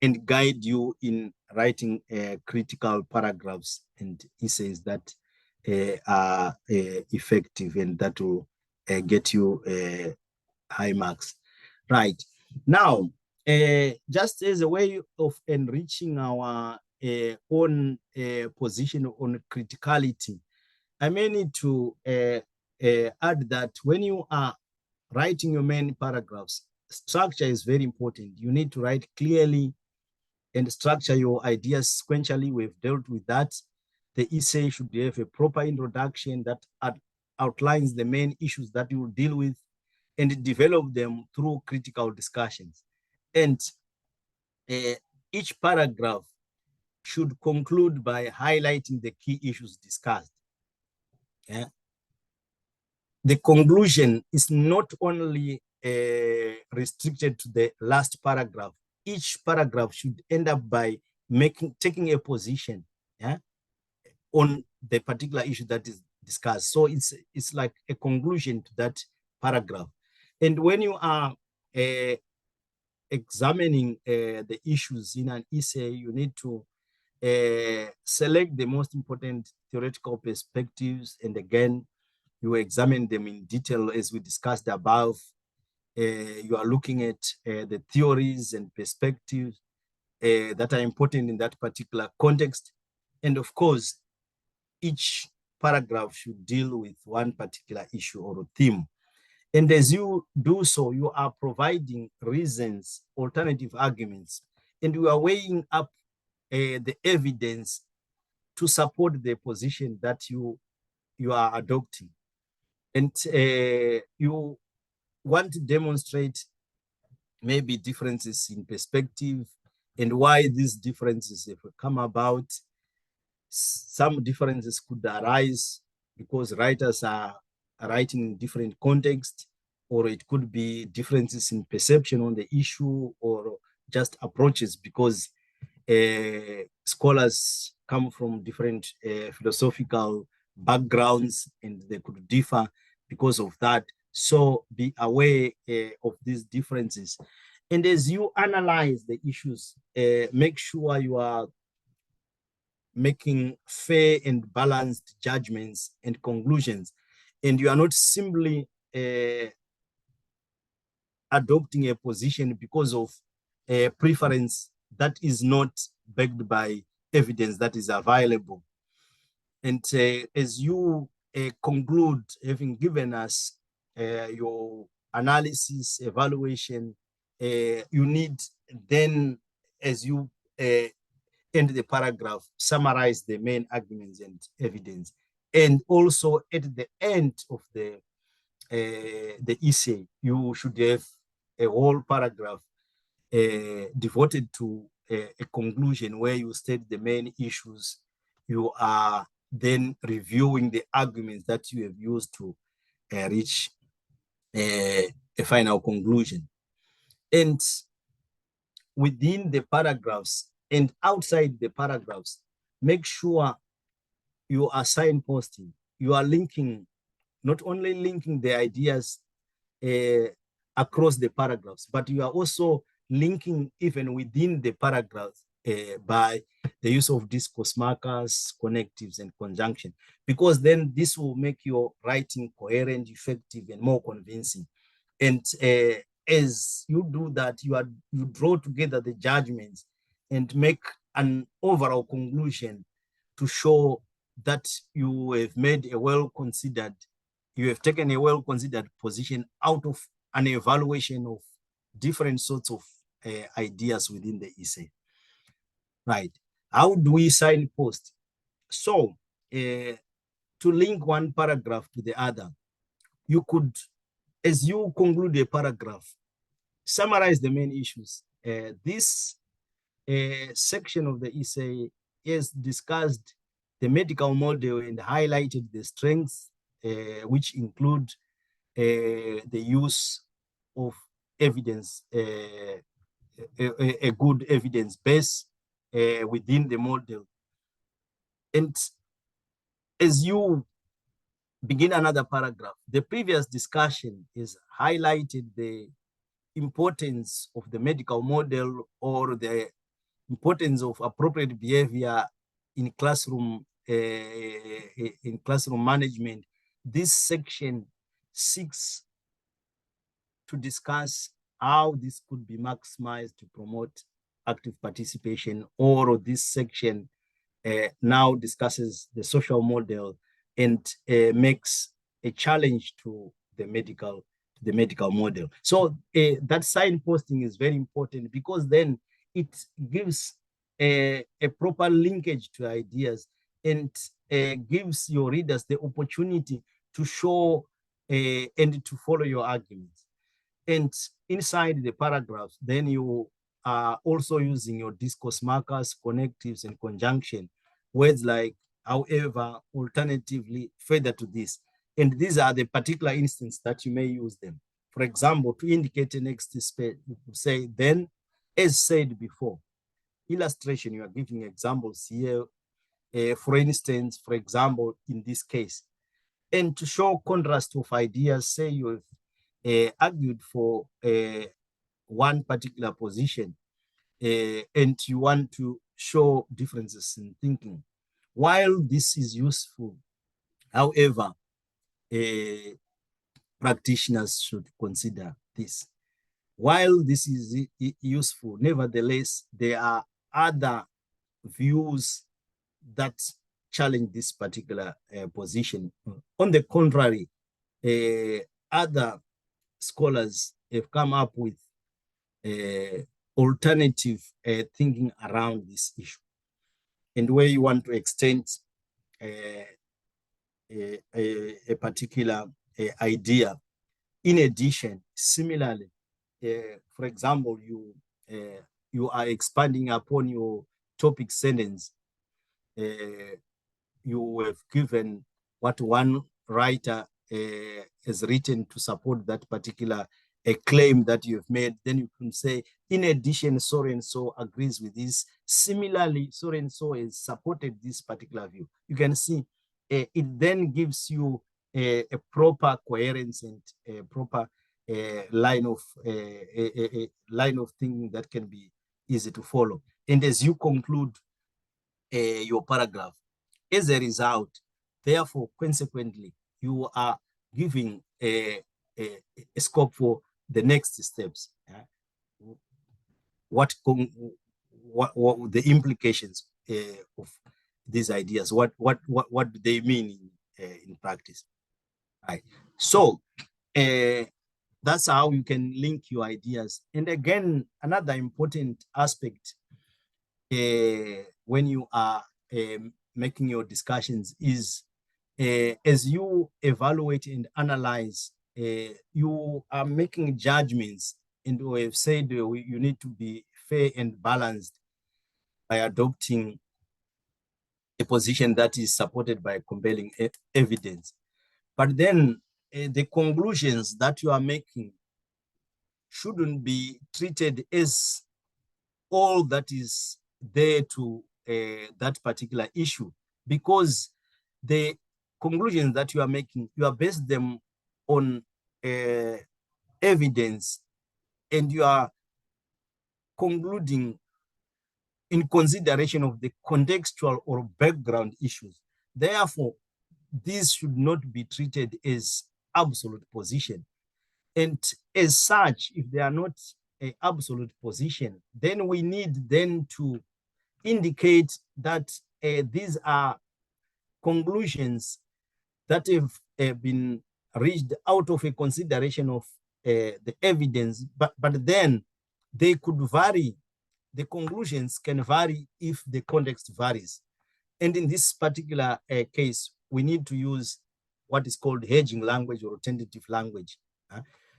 and guide you in writing critical paragraphs and essays that are effective and that will get you high marks. Right. Now, just as a way of enriching our own position on criticality, I may need to add that when you are writing your main paragraphs, structure is very important. You need to write clearly and structure your ideas sequentially. We've dealt with that. The essay should have a proper introduction that outlines the main issues that you will deal with and develop them through critical discussions. And each paragraph should conclude by highlighting the key issues discussed. Yeah. The conclusion is not only restricted to the last paragraph. Each paragraph should end up by taking a position, yeah, on the particular issue that is discussed. So it's like a conclusion to that paragraph. And when you are examining the issues in an essay, you need to select the most important theoretical perspectives, and again, you examine them in detail as we discussed above. You are looking at the theories and perspectives that are important in that particular context. And of course, each paragraph should deal with one particular issue or theme. And as you do so, you are providing reasons, alternative arguments, and you are weighing up the evidence to support the position that you are adopting. And you want to demonstrate maybe differences in perspective and why these differences have come about. Some differences could arise because writers are writing in different contexts, or it could be differences in perception on the issue, or just approaches because scholars come from different philosophical backgrounds and they could differ because of that. So be aware of these differences. And as you analyze the issues, make sure you are making fair and balanced judgments and conclusions. And you are not simply adopting a position because of a preference that is not backed by evidence that is available. And as you conclude, having given us your analysis, evaluation, you need then, as you end the paragraph, summarize the main arguments and evidence. And also at the end of the essay, you should have a whole paragraph devoted to a conclusion where you state the main issues. You are then reviewing the arguments that you have used to reach a final conclusion. And within the paragraphs and outside the paragraphs, make sure you are signposting, you are linking, not only linking the ideas across the paragraphs, but you are also linking even within the paragraphs by the use of discourse markers, connectives, and conjunction, because then this will make your writing coherent, effective, and more convincing. And as you do that, you draw together the judgments and make an overall conclusion to show that you have made a well-considered, you have taken a well-considered position out of an evaluation of different sorts of ideas within the essay. Right. How do we signpost? So to link one paragraph to the other, you could, as you conclude a paragraph, summarize the main issues. This section of the essay is discussed the medical model and highlighted the strengths, which include the use of evidence, a good evidence base, within the model. And as you begin another paragraph, the previous discussion is highlighted the importance of the medical model or the importance of appropriate behavior in classroom management. This section seeks to discuss how this could be maximized to promote active participation, or this section now discusses the social model and makes a challenge to the medical model. So that signposting is very important, because then it gives a proper linkage to ideas and gives your readers the opportunity to show and to follow your arguments. And inside the paragraphs, then you are also using your discourse markers, connectives, and conjunction, words like however, alternatively, further to this. And these are the particular instances that you may use them. For example, to indicate the next step, you could say, then, as said before. Illustration, you are giving examples here. For instance, for example, in this case, and to show contrast of ideas, say you have argued for one particular position, and you want to show differences in thinking. While this is useful, however, practitioners should consider this. While this is useful, nevertheless, there are other views that challenge this particular position. On the contrary, other scholars have come up with alternative thinking around this issue, and where you want to extend a particular idea. In addition, similarly, for example, you are expanding upon your topic sentence. You have given what one writer has written to support that particular claim that you have made. Then you can say, in addition, so and so agrees with this. Similarly, so and so has supported this particular view. You can see it then gives you a proper coherence and a proper line of thinking that can be easy to follow. And as you conclude your paragraph, as a result, therefore, consequently, you are giving a scope for the next steps. What the implications of these ideas? What do they mean in practice? Right. So that's how you can link your ideas. And again, another important aspect when you are making your discussions is as you evaluate and analyze, you are making judgments, and we have said you need to be fair and balanced by adopting a position that is supported by compelling evidence. But then the conclusions that you are making shouldn't be treated as all that is there to that particular issue, because the conclusions that you are making, you are based them on evidence, and you are concluding in consideration of the contextual or background issues. Therefore, these should not be treated as absolute position. And as such, if they are not an absolute position, then we need then to indicate that these are conclusions that have been reached out of a consideration of the evidence, but then they could vary. The conclusions can vary if the context varies. And in this particular case, we need to use what is called hedging language or tentative language.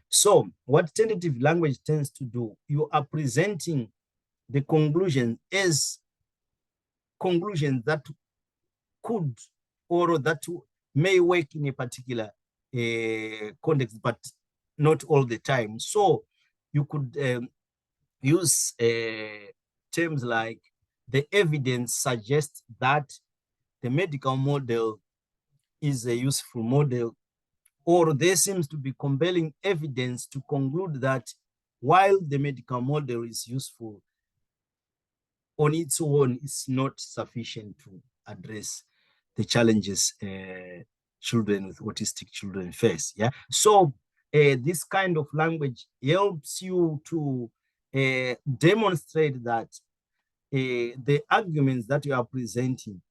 So what tentative language tends to do, you are presenting the conclusion as conclusions that could or that may work in a particular context, but not all the time. So you could use terms like the evidence suggests that the medical model is a useful model, or there seems to be compelling evidence to conclude that while the medical model is useful, on its own, it's not sufficient to address the challenges children with autistic children face. Yeah. So this kind of language helps you to demonstrate that the arguments that you are presenting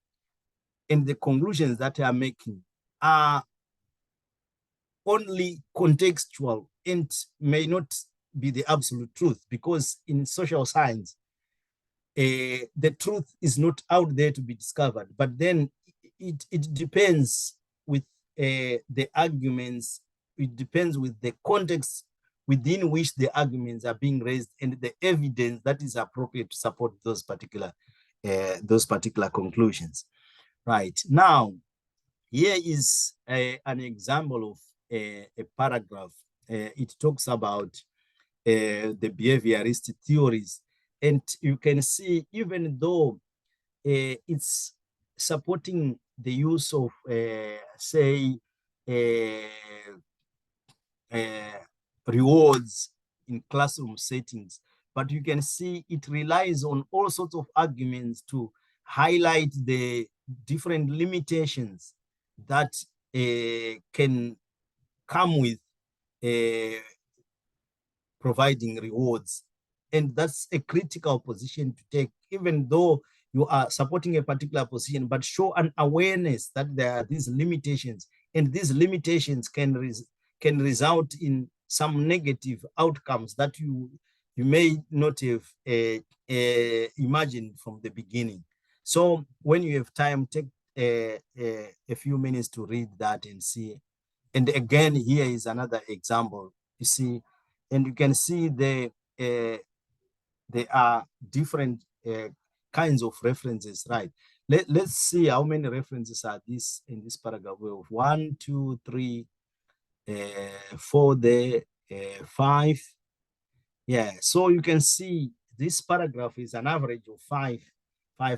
and the conclusions that you are making are only contextual and may not be the absolute truth, because in social science, the truth is not out there to be discovered, but then it depends with the arguments, it depends with the context within which the arguments are being raised and the evidence that is appropriate to support those particular conclusions. Right. Now, here is an example of a paragraph. It talks about the behaviorist theories. And you can see, even though it's supporting the use of, say, rewards in classroom settings, but you can see it relies on all sorts of arguments to highlight the different limitations that can come with providing rewards. And that's a critical position to take, even though you are supporting a particular position, but show an awareness that there are these limitations, and these limitations can result in some negative outcomes that you may not have imagined from the beginning. So when you have time, take a few minutes to read that and see. And again, here is another example, you see, and you can see there are different kinds of references, right? Let's see how many references are this in this paragraph. We have 1, 2, 3, 4 there, 5. Yeah, so you can see this paragraph is an average of five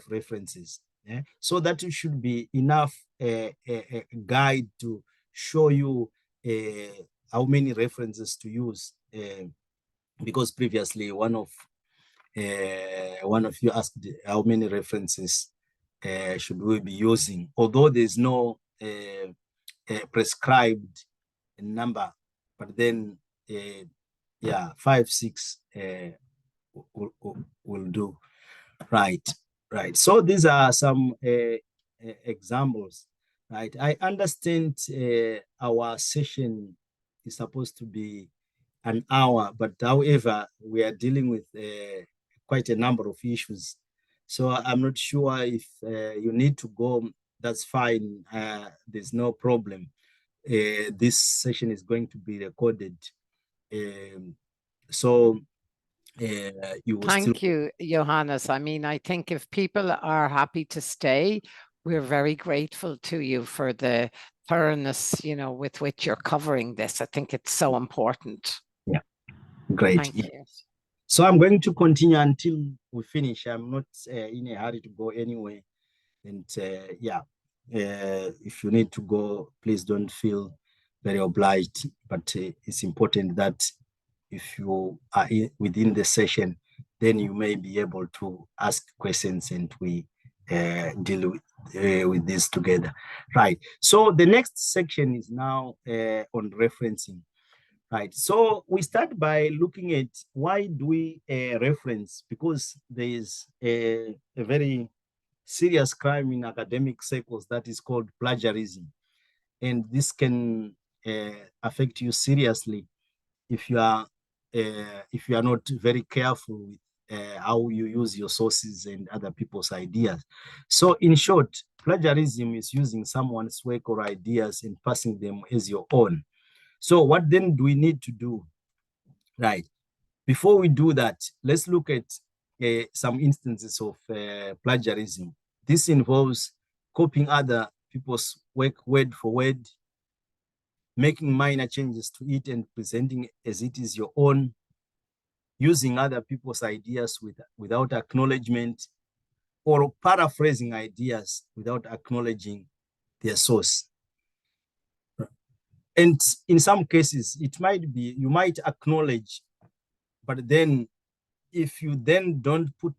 references. Yeah? So that should be enough a guide to show you how many references to use, because previously one of you asked how many references should we be using, although there's no prescribed number, but then yeah, 5, 6 will do. Right. So these are some examples. Right. I understand our session is supposed to be an hour, but however, we are dealing with quite a number of issues. So I'm not sure if you need to go, that's fine. There's no problem. This session is going to be recorded. So you will Thank you, Johannes. I mean, I think if people are happy to stay, we're very grateful to you for the thoroughness, with which you're covering this. I think it's so important. Yeah, great. Thank you. So I'm going to continue until we finish. I'm not in a hurry to go anywhere. And yeah, if you need to go, please don't feel very obliged. But it's important that if you are within the session, then you may be able to ask questions and we deal with this together. Right. So the next section is now on referencing. Right. So we start by looking at why do we reference? Because there is a very serious crime in academic circles that is called plagiarism. And this can affect you seriously if you are not very careful with how you use your sources and other people's ideas. So in short, plagiarism is using someone's work or ideas and passing them as your own. So what then do we need to do? Right. Before we do that, let's look at some instances of plagiarism. This involves copying other people's work word for word, making minor changes to it and presenting as it is your own, using other people's ideas without acknowledgement, or paraphrasing ideas without acknowledging their source. And in some cases, it might be, you might acknowledge, but then if you then don't put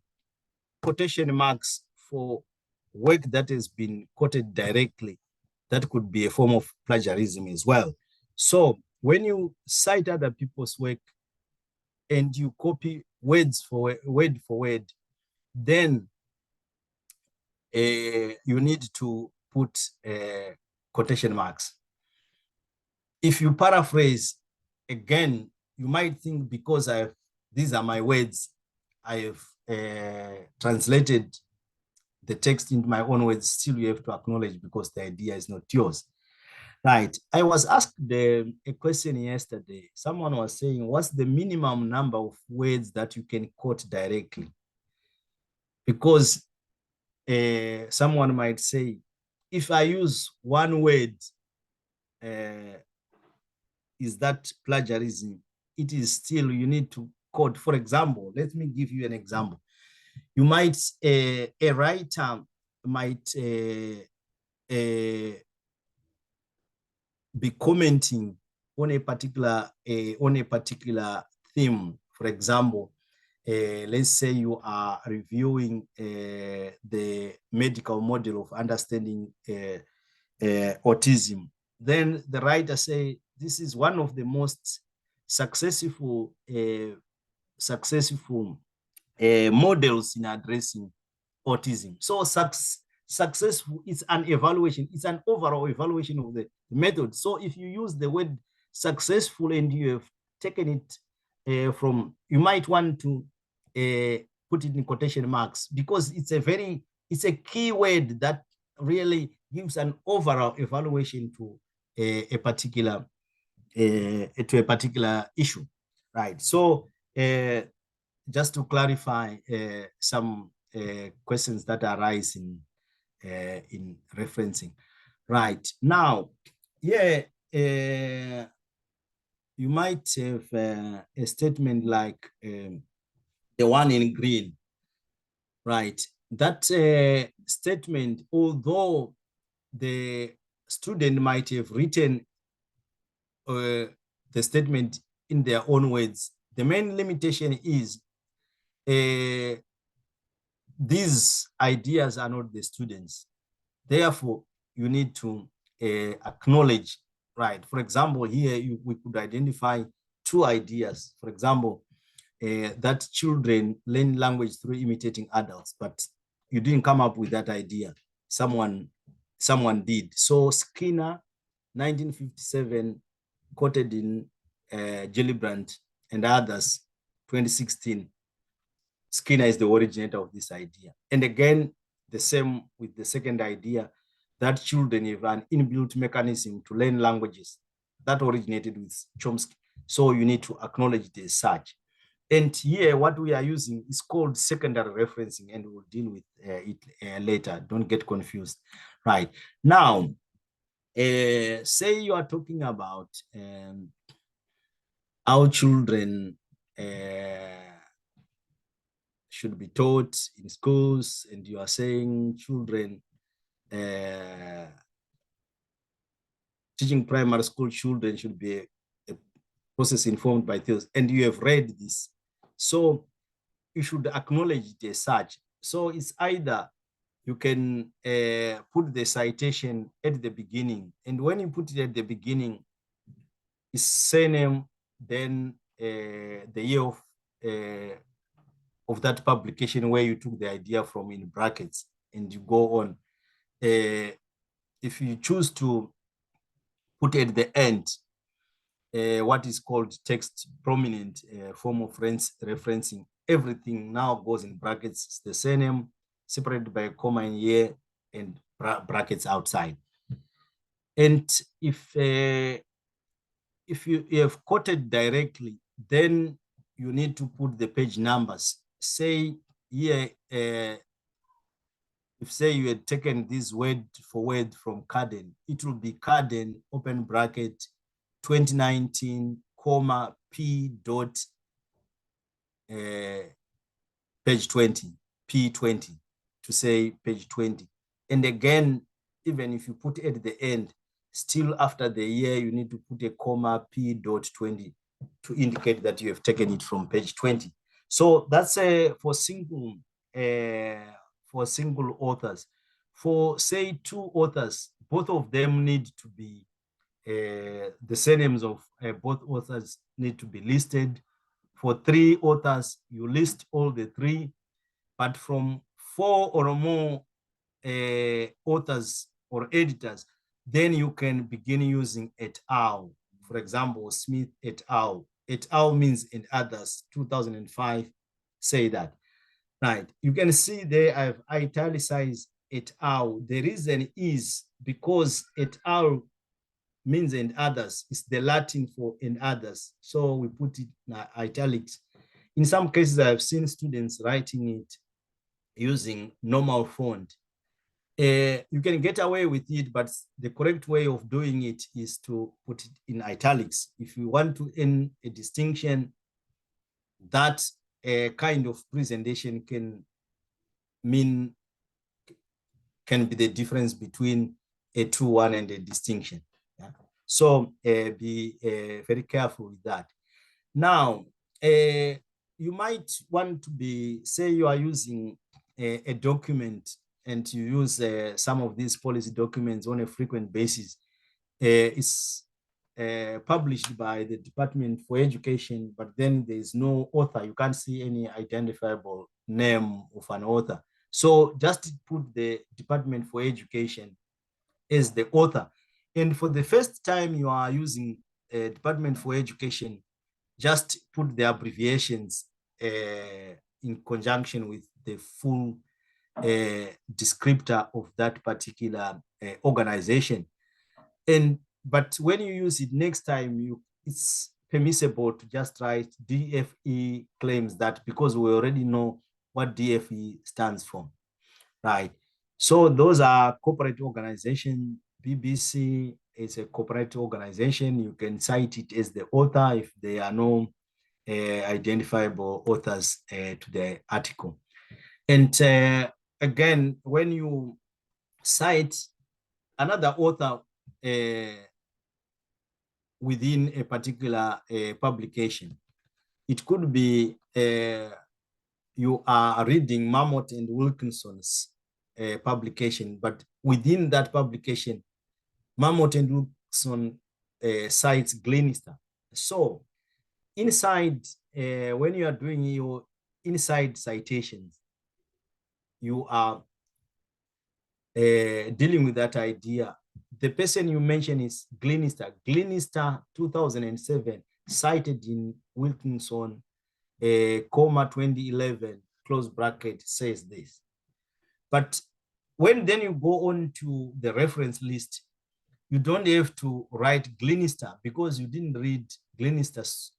quotation marks for work that has been quoted directly, that could be a form of plagiarism as well. So when you cite other people's work and you copy word for word, then you need to put quotation marks. If you paraphrase, again, you might think because these are my words, I have translated the text into my own words, still you have to acknowledge because the idea is not yours. Right. I was asked a question yesterday. Someone was saying, what's the minimum number of words that you can quote directly? Because someone might say, if I use one word, is that plagiarism? It is still, you need to quote. For example, let me give you an example. You might, a writer might be commenting on a particular theme. For example, let's say you are reviewing the medical model of understanding autism. Then the writer say, this is one of the most successful models in addressing autism. So successful is an evaluation, it's an overall evaluation of the method. So if you use the word successful and you have taken it from, you might want to put it in quotation marks because it's a key word that really gives an overall evaluation to a particular issue, right? So just to clarify some questions that arise in referencing, right? Now, yeah, you might have a statement like the one in green, right? That statement, although the student might have written the statement in their own words, the main limitation is these ideas are not the students. Therefore, you need to acknowledge, right? For example, here we could identify two ideas. For example, that children learn language through imitating adults, but you didn't come up with that idea. Someone did. So Skinner, 1957, quoted in Gillibrand and others, 2016. Skinner is the originator of this idea. And again, the same with the second idea, that children have an inbuilt mechanism to learn languages. That originated with Chomsky. So you need to acknowledge it as such. And here, what we are using is called secondary referencing, and we'll deal with it later. Don't get confused. Right. Now, say you are talking about how children should be taught in schools, and you are saying children, teaching primary school children should be a process informed by theories, and you have read this. So you should acknowledge it as such. So it's either you can put the citation at the beginning, and when you put it at the beginning, it's surname, then the year of that publication where you took the idea from in brackets, and you go on. If you choose to put at the end what is called text prominent form of referencing, everything now goes in brackets. It's the surname separated by a comma in here and brackets outside. And if you have quoted directly, then you need to put the page numbers. Say here, if say you had taken this word for word from Carden, it will be Carden, open bracket, 2019, comma, P dot, page 20, P20. to say page 20. And again, even if you put at the end, still after the year, you need to put a comma p.20 to indicate that you have taken it from page 20. So that's for single authors. For say 2 authors, both of them need to be the surnames of both authors need to be listed. For 3 authors, you list all the 3, but from 4 or more authors or editors, then you can begin using et al. For example, Smith et al. Et al means in others, 2005, say that. Right, you can see there I've italicized et al. The reason is because et al means and others. It's the Latin for and others. So we put it in italics. In some cases, I've seen students writing it using normal font. You can get away with it, but the correct way of doing it is to put it in italics. If you want to earn a distinction, that kind of presentation can be the difference between a true one and a distinction. Yeah? So be very careful with that. Now, you might want to say you are using a document and you use some of these policy documents on a frequent basis. It's published by the Department for Education, but then there's no author. You can't see any identifiable name of an author. So just put the Department for Education as the author. And for the first time you are using Department for Education, just put the abbreviations in conjunction with the full descriptor of that particular organization. But when you use it next time, it's permissible to just write DFE claims that, because we already know what DFE stands for, right? So those are corporate organizations. BBC is a corporate organization. You can cite it as the author if there are no identifiable authors to the article. And again, when you cite another author within a particular publication, it could be you are reading Marmot and Wilkinson's publication, but within that publication, Marmot and Wilkinson cites Glenister. So inside, when you are doing your inside citations, you are dealing with that idea. The person you mention is Glenister. Glenister, 2007, cited in Wilkinson, comma 2011, close bracket, says this. But when then you go on to the reference list, you don't have to write Glenister because you didn't read Glenister's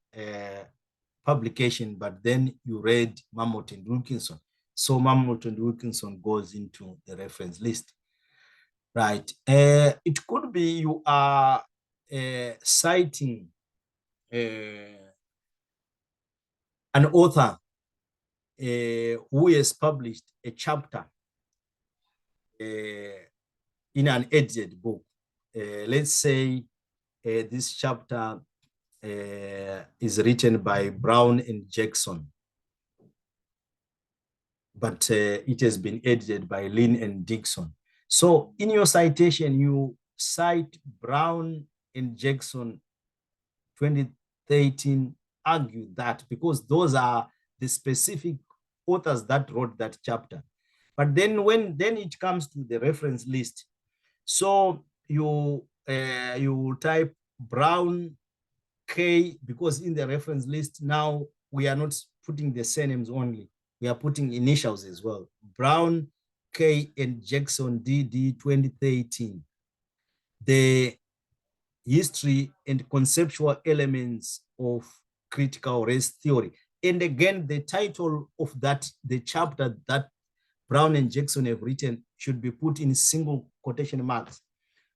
publication, but then you read Marmot and Wilkinson. So Marmot and Wilkinson goes into the reference list, right? It could be you are citing an author who has published a chapter in an edited book. Let's say this chapter is written by Brown and Jackson, but it has been edited by Lynn and Dixon. So in your citation, you cite Brown and Jackson 2013, argue that because those are the specific authors that wrote that chapter. But then when it comes to the reference list, so you will type Brown K, because in the reference list now we are not putting the surnames only, we are putting initials as well. Brown K and Jackson DD 2013. The history and conceptual elements of critical race theory. And again, the title of that, the chapter that Brown and Jackson have written, should be put in single quotation marks.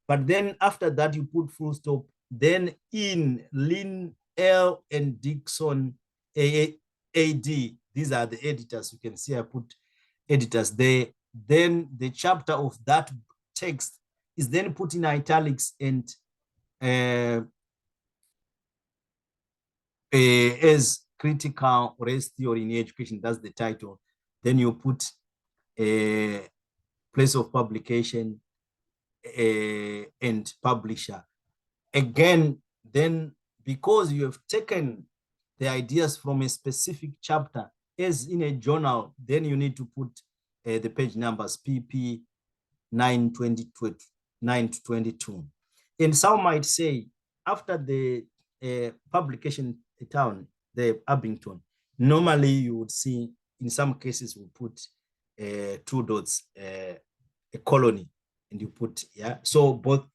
But then after that, you put full stop. Then in Lynn L and Dixon AD, these are the editors. You can see I put editors there. then the chapter of that text is then put in italics and as critical race theory in education, that's the title. Then you put a place of publication and publisher. Again, then because you have taken the ideas from a specific chapter, as in a journal, then you need to put the page numbers PP 9 to 22. And some might say, after the publication town, the Abington, normally you would see, in some cases, we put 2 dots, a colony, and you put, yeah. So both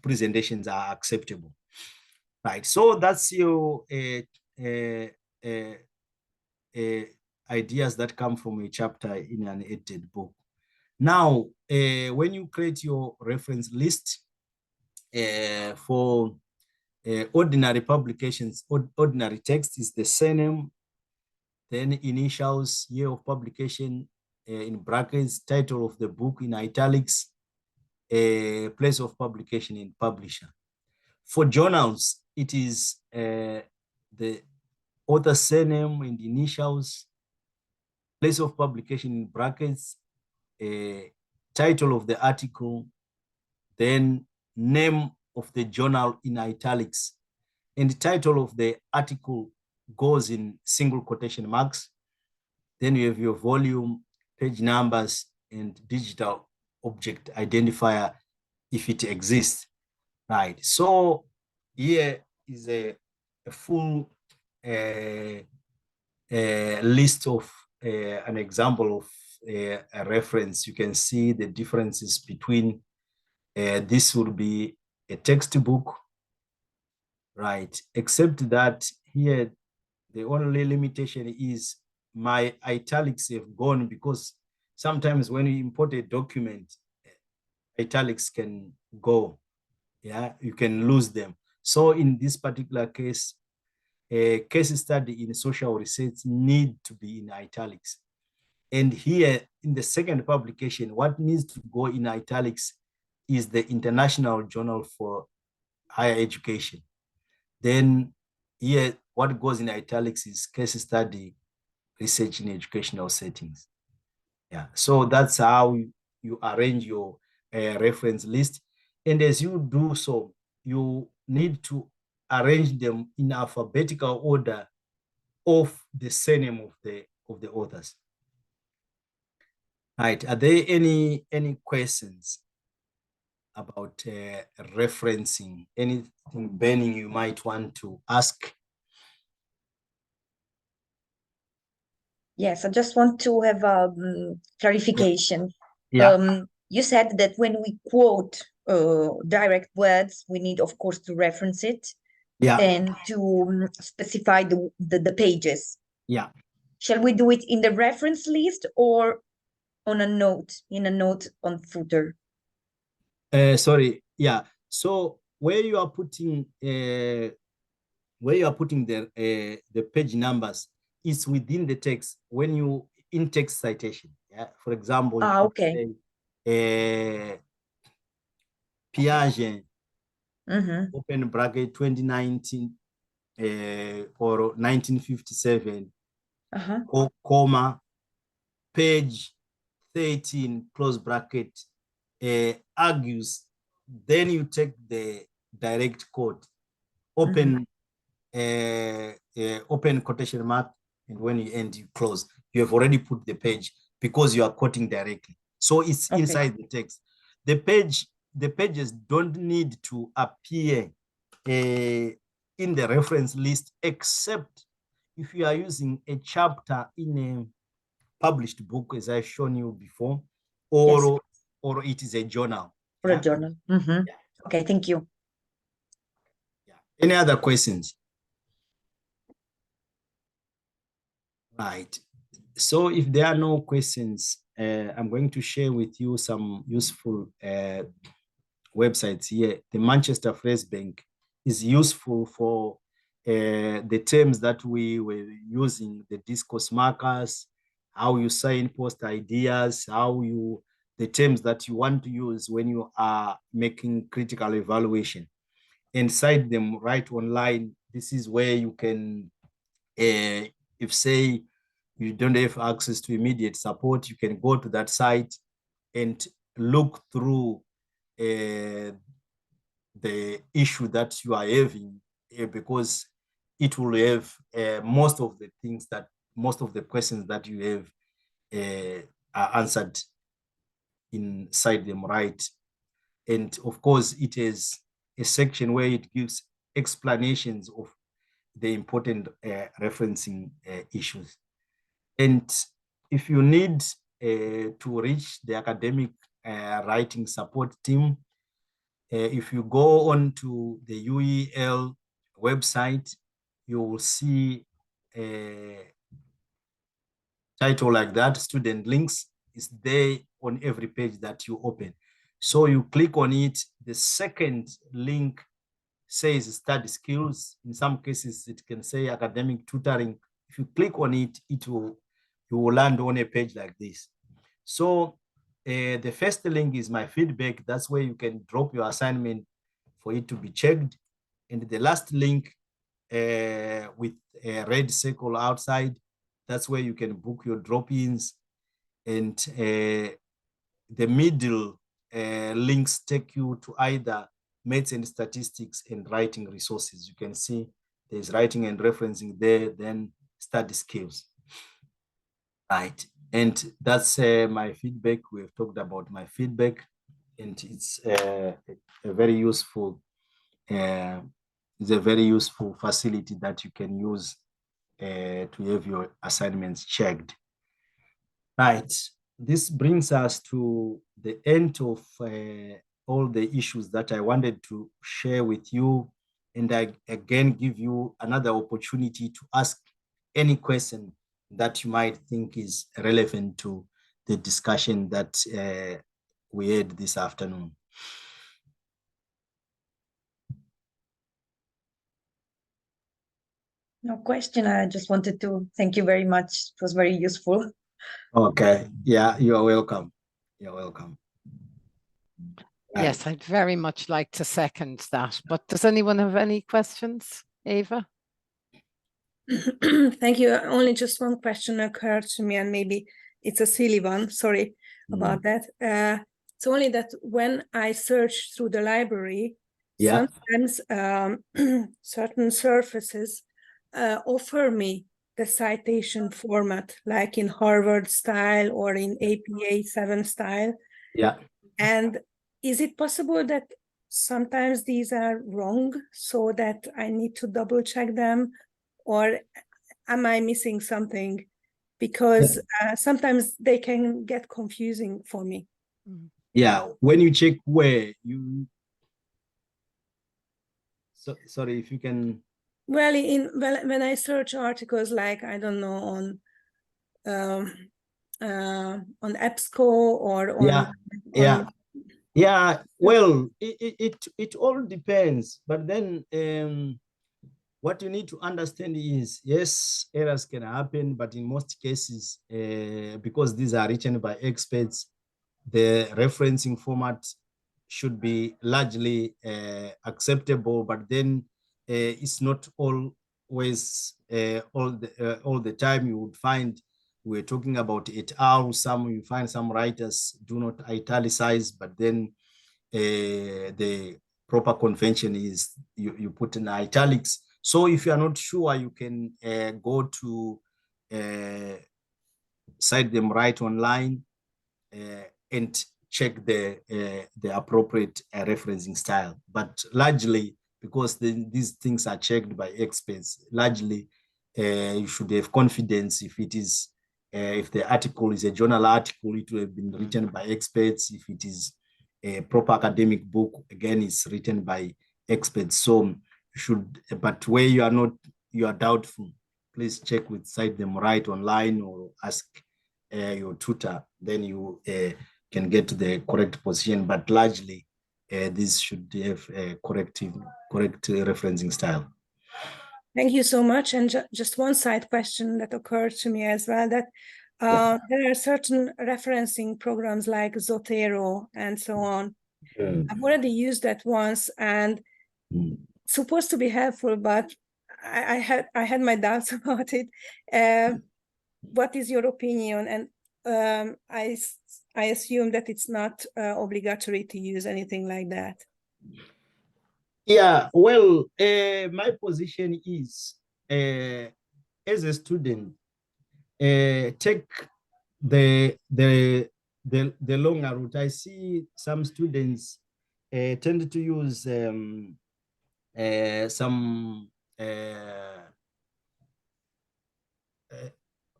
presentations are acceptable, right? So that's your ideas that come from a chapter in an edited book. Now, when you create your reference list for ordinary publications, ordinary text is the surname, then initials, year of publication in brackets, title of the book in italics, place of publication in publisher. For journals, it is the author surname and initials, place of publication in brackets, title of the article, then name of the journal in italics, and the title of the article goes in single quotation marks. Then you have your volume, page numbers, and digital object identifier if it exists, right? So here is a full list of an example of a reference. You can see the differences between this would be a textbook, right? Except that here, the only limitation is my italics have gone, because sometimes when you import a document, italics can go, yeah, you can lose them. So in this particular case, a case study in social research need to be in italics. And here in the second publication, what needs to go in italics is the International Journal for Higher Education. Then here, what goes in italics is case study research in educational settings. Yeah, so that's how you arrange your reference list. And as you do so, you need to arrange them in alphabetical order of the surname of the authors. Right, are there any questions about referencing? Anything burning you might want to ask? Yes, I just want to have a clarification. Yeah. You said that when we quote direct words, we need, of course, to reference it, Yeah. and to specify the pages. Yeah. Shall we do it in the reference list or on a note, in a note on footer? Sorry. Yeah. So where you are putting the page numbers is within the text when you in text citation. Yeah. For example, Okay. Say, Piaget, Mm-hmm. open bracket 2019 or 1957, comma, page 13, close bracket, argues, then you take the direct quote, open open quotation mark, and when you end, you close. You have already put the page because you are quoting directly. So it's inside the text. The pages don't need to appear in the reference list, except if you are using a chapter in a published book, as I've shown you before, or it is a journal. Or a journal. Yeah. Okay, thank you. Yeah. Any other questions? Right. So if there are no questions, I'm going to share with you some useful websites here. The Manchester Phrase Bank is useful for the terms that we were using, the discourse markers, how you signpost ideas, the terms that you want to use when you are making critical evaluation, and cite them right online. This is where you can, if say you don't have access to immediate support, you can go to that site and look through the issue that you are having, because it will have most of the questions that you have are answered inside them, right? And of course, it is a section where it gives explanations of the important referencing issues. And if you need to reach the academic writing support team, if you go on to the UEL website, you will see a title like that, student links, is there on every page that you open. So you click on it, the second link says study skills. In some cases, it can say academic tutoring. If you click on it, you will land on a page like this. So the first link is my feedback. That's where you can drop your assignment for it to be checked. And the last link with a red circle outside, that's where you can book your drop-ins. And the middle links take you to either maths and statistics and writing resources. You can see there's writing and referencing there, then study skills. Right. And that's my feedback. We've talked about my feedback, and it's a very useful facility that you can use to have your assignments checked. Right. This brings us to the end of all the issues that I wanted to share with you. And I again give you another opportunity to ask any question that you might think is relevant to the discussion that we had this afternoon. No question. I just wanted to thank you very much. It was very useful. Okay. Yeah, you're welcome. You're welcome. Yes, I'd very much like to second that. But does anyone have any questions, Ava? Thank you. Only just one question occurred to me, and maybe it's a silly one. Sorry about that. It's only that when I search through the library, sometimes certain surfaces offer me the citation format, like in Harvard style or in APA 7 style. Yeah. And is it possible that sometimes these are wrong, so that I need to double check them? Or am I missing something? Because sometimes they can get confusing for me. Yeah, when you check where you... sorry, if you can... Well, when I search articles like, I don't know, on EBSCO or on... Yeah, well, it all depends. But then what you need to understand is, yes, errors can happen, but in most cases, because these are written by experts, the referencing format should be largely acceptable, but then it's not always all the time. You would find, we're talking about et al. You find some writers do not italicize, but then the proper convention is you put in italics. So if you are not sure, you can go to cite them right online and check the appropriate referencing style. But largely, because these things are checked by experts, largely you should have confidence if it is if the article is a journal article, it will have been written by experts. If it is a proper academic book, again, it's written by experts. So you should, but where you are doubtful, please check with Cite Them Right online or ask your tutor, then you can get to the correct position. But largely, this should have a correct referencing style. Thank you so much. And just one side question that occurred to me as well, that There are certain referencing programs like Zotero and so on. I've already used that once, and it's supposed to be helpful, but I had my doubts about it. What is your opinion? And I assume that it's not obligatory to use anything like that. Yeah, well, my position is, as a student, take the longer route. I see some students tend to use some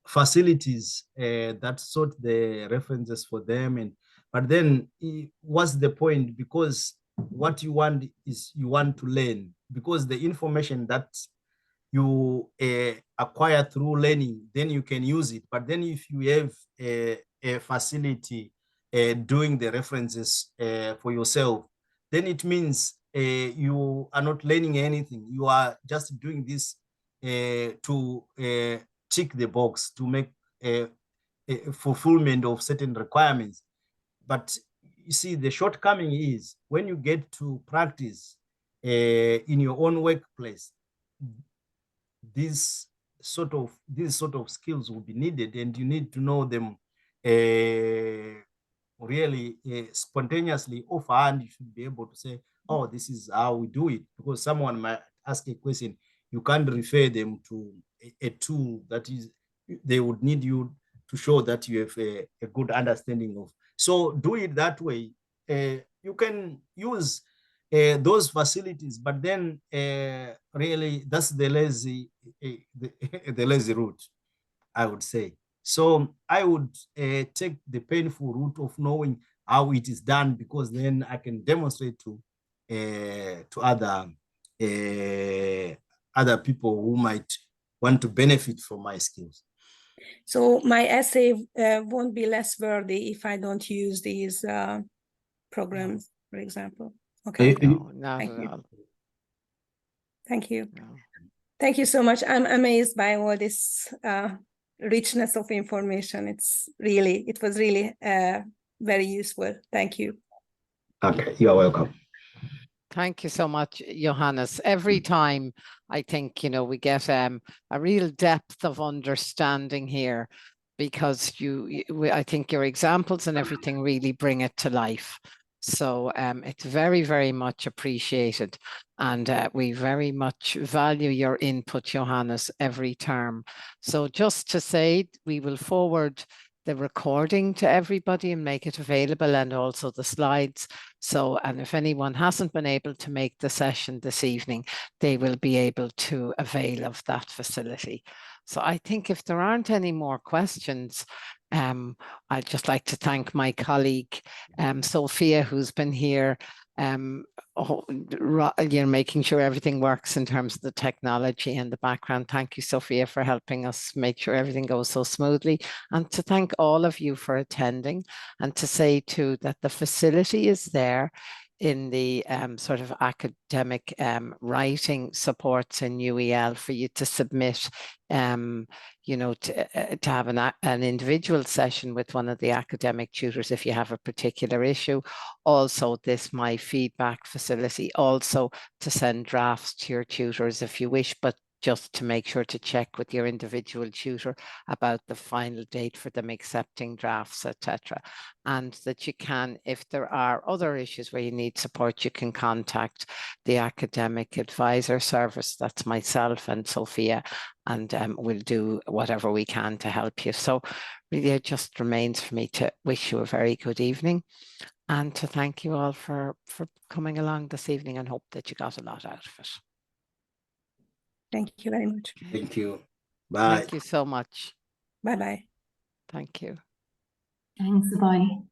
facilities that sort the references for them, but then what's the point? Because what you want is you want to learn, because the information that you acquire through learning, then you can use it. But then if you have a facility doing the references for yourself, then it means you are not learning anything. You are just doing this to tick the box, to make a fulfillment of certain requirements. But you see, the shortcoming is when you get to practice in your own workplace, these sort of skills will be needed, and you need to know them really spontaneously offhand. You should be able to say, oh, this is how we do it, because someone might ask a question. You can't refer them to a tool that is, they would need you to show that you have a good understanding of. So do it that way. You can use those facilities, but then really that's the lazy the lazy route, I would say. So I would take the painful route of knowing how it is done, because then I can demonstrate to other people who might want to benefit from my skills. So my essay won't be less worthy if I don't use these programs, for example. Okay. No, not Thank at you. all. Thank you. No. Thank you so much. I'm amazed by all this richness of information. It was really very useful. Thank you. Okay, you're welcome. Thank you so much, Johannes. Every time I think, we get a real depth of understanding here, because I think your examples and everything really bring it to life. So it's very, very much appreciated. And we very much value your input, Johannes, every term. So just to say, we will forward the recording to everybody and make it available, and also the slides. So, and if anyone hasn't been able to make the session this evening, they will be able to avail of that facility. So I think if there aren't any more questions, I'd just like to thank my colleague, Sophia, who's been here, making sure everything works in terms of the technology and the background. Thank you, Sophia, for helping us make sure everything goes so smoothly. And to thank all of you for attending, and to say too that the facility is there in the sort of academic writing supports in UEL for you to submit, to have an individual session with one of the academic tutors if you have a particular issue. Also, this My Feedback facility, also to send drafts to your tutors if you wish, but just to make sure to check with your individual tutor about the final date for them accepting drafts, etc. And that you can, if there are other issues where you need support, you can contact the academic advisor service. That's myself and Sophia, and we'll do whatever we can to help you. So really, it just remains for me to wish you a very good evening, and to thank you all for coming along this evening, and hope that you got a lot out of it. Thank you very much. Thank you. Bye. Thank you so much. Bye-bye. Thank you. Thanks, bye.